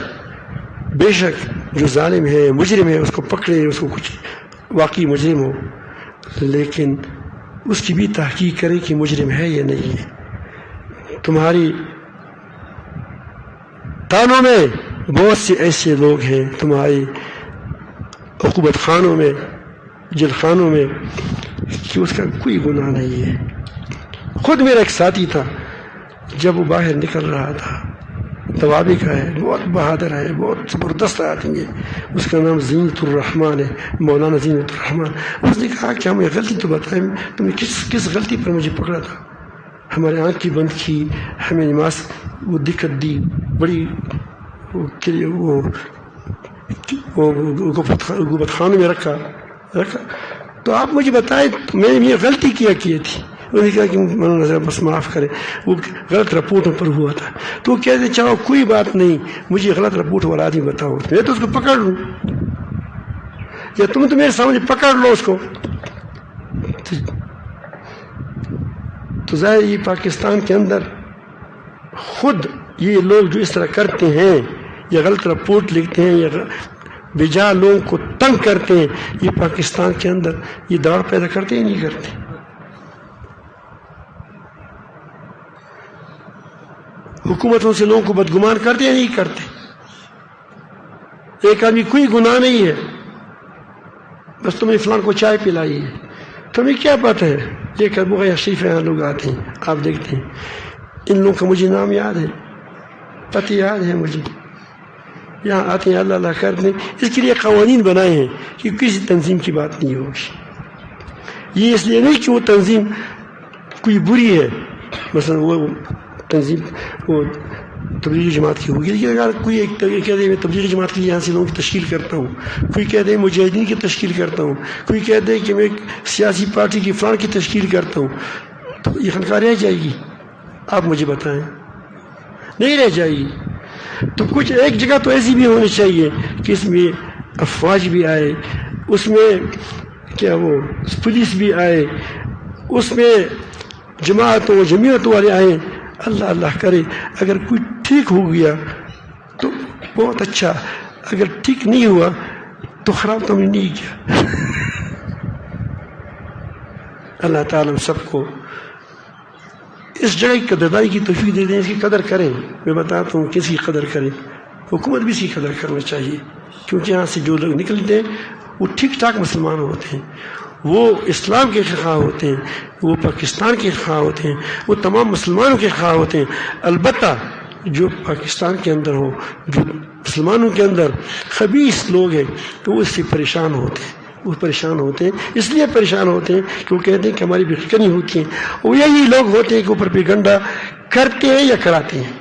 A: بے شک جو ظالم ہے، مجرم ہے، اس کو پکڑے، اس کو کچھ واقعی مجرم ہو، لیکن اس کی بھی تحقیق کریں کہ مجرم ہے یا نہیں ہے. تمہاری تانوں میں بہت سے ایسے لوگ ہیں، تمہاری عقوبت خانوں میں، جیل خانوں میں، کہ اس کا کوئی گناہ نہیں ہے. خود میرا ایک ساتھی تھا، جب وہ باہر نکل رہا تھا، دوابی کا ہے، بہت بہادر ہے، بہت زبردست آدمی ہے، اس کا نام زینت الرحمن ہے، مولانا زینت الرحمن. اس نے کہا کہ ہمیں غلطی تو بتائیں، تم نے کس غلطی پر مجھے پکڑا تھا؟ ہمارے آنکھ کی بند کی، ہمیں نماز وہ دقت دی، بڑی وہ غربت خانوں میں رکھا. تو آپ مجھے بتائیں میں نے یہ غلطی کیا کی تھی؟ انہوں نے کہا کہ مولانا بس معاف کریں، وہ غلط رپورٹوں پر ہوا تھا. تو وہ کہتے چاہو کوئی بات نہیں، مجھے غلط رپورٹ والا آدمی بتاؤ، میں تو اس کو پکڑ لوں، یا تم تو میرے سامنے پکڑ لو اس کو. تو ظاہر یہ پاکستان کے اندر خود یہ لوگ جو اس طرح کرتے ہیں، یا غلط رپورٹ لکھتے ہیں، یا بجا لوگوں کو تنگ کرتے ہیں، یہ پاکستان کے اندر یہ دوڑ پیدا کرتے ہی نہیں کرتے. حکومتوں سے لوگوں کو بدگمان کرتے یا نہیں کرتے؟ ایک آدمی کوئی گناہ نہیں ہے، بس تم نے فلان کو چائے پلائی ہے، تمہیں کیا پتہ ہے؟ ایک ابو غیا شریف یہاں لوگ آتے ہیں، آپ دیکھتے ہیں، ان لوگوں کا مجھے نام یاد ہے، پتہ یاد ہے مجھے، یہاں آتے ہیں اللہ اللہ کرتے ہیں. اس کے لیے قوانین بنائے ہیں کہ کسی تنظیم کی بات نہیں ہوگی. یہ اس لیے نہیں کہ وہ تنظیم کوئی بری ہے، مثلا وہ تنظیم وہ تبلیغی جماعت کی ہوگی، لیکن اگر کوئی ایک کہہ دے میں تبلیغی جماعت کی یہاں سے لوگوں کی تشکیل کرتا ہوں، کوئی کہہ دے مجاہدین کی تشکیل کرتا ہوں، کوئی کہہ دے کہ میں سیاسی پارٹی کی فلان کی تشکیل کرتا ہوں، تو یہ خانقاہ رہ جائے گی؟ آپ مجھے بتائیں، نہیں رہ جائے گی. تو کچھ ایک جگہ تو ایسی بھی ہونی چاہیے کہ اس میں افواج بھی آئے، اس میں کیا وہ پولیس بھی آئے، اس میں جماعتوں جمعیت والے آئیں. اللہ اللہ کرے اگر کوئی ٹھیک ہو گیا تو بہت اچھا، اگر ٹھیک نہیں ہوا تو خراب تو ہم نے نہیں کیا. اللہ تعالیٰ سب کو اس جگہ کی قدردانی کی توفیق دے دیں، اس کی قدر کریں. میں بتاتا ہوں کس کی قدر کریں، حکومت بھی اس کی قدر کرنا چاہیے، کیونکہ یہاں سے جو لوگ نکلتے ہیں وہ ٹھیک ٹھاک مسلمان ہوتے ہیں، وہ اسلام کے خواہ ہوتے ہیں، وہ پاکستان کے خواہ ہوتے ہیں، وہ تمام مسلمانوں کے خواہ ہوتے ہیں. البتہ جو پاکستان کے اندر ہو، جو مسلمانوں کے اندر خبیث لوگ ہیں تو وہ اس سے پریشان ہوتے ہیں. وہ پریشان ہوتے ہیں، اس لیے پریشان ہوتے ہیں کہ وہ کہتے ہیں کہ ہماری بے فکری ہوتی ہیں. وہ یہی لوگ ہوتے ہیں کہ اوپر پروپیگنڈا کرتے ہیں یا کراتے ہیں.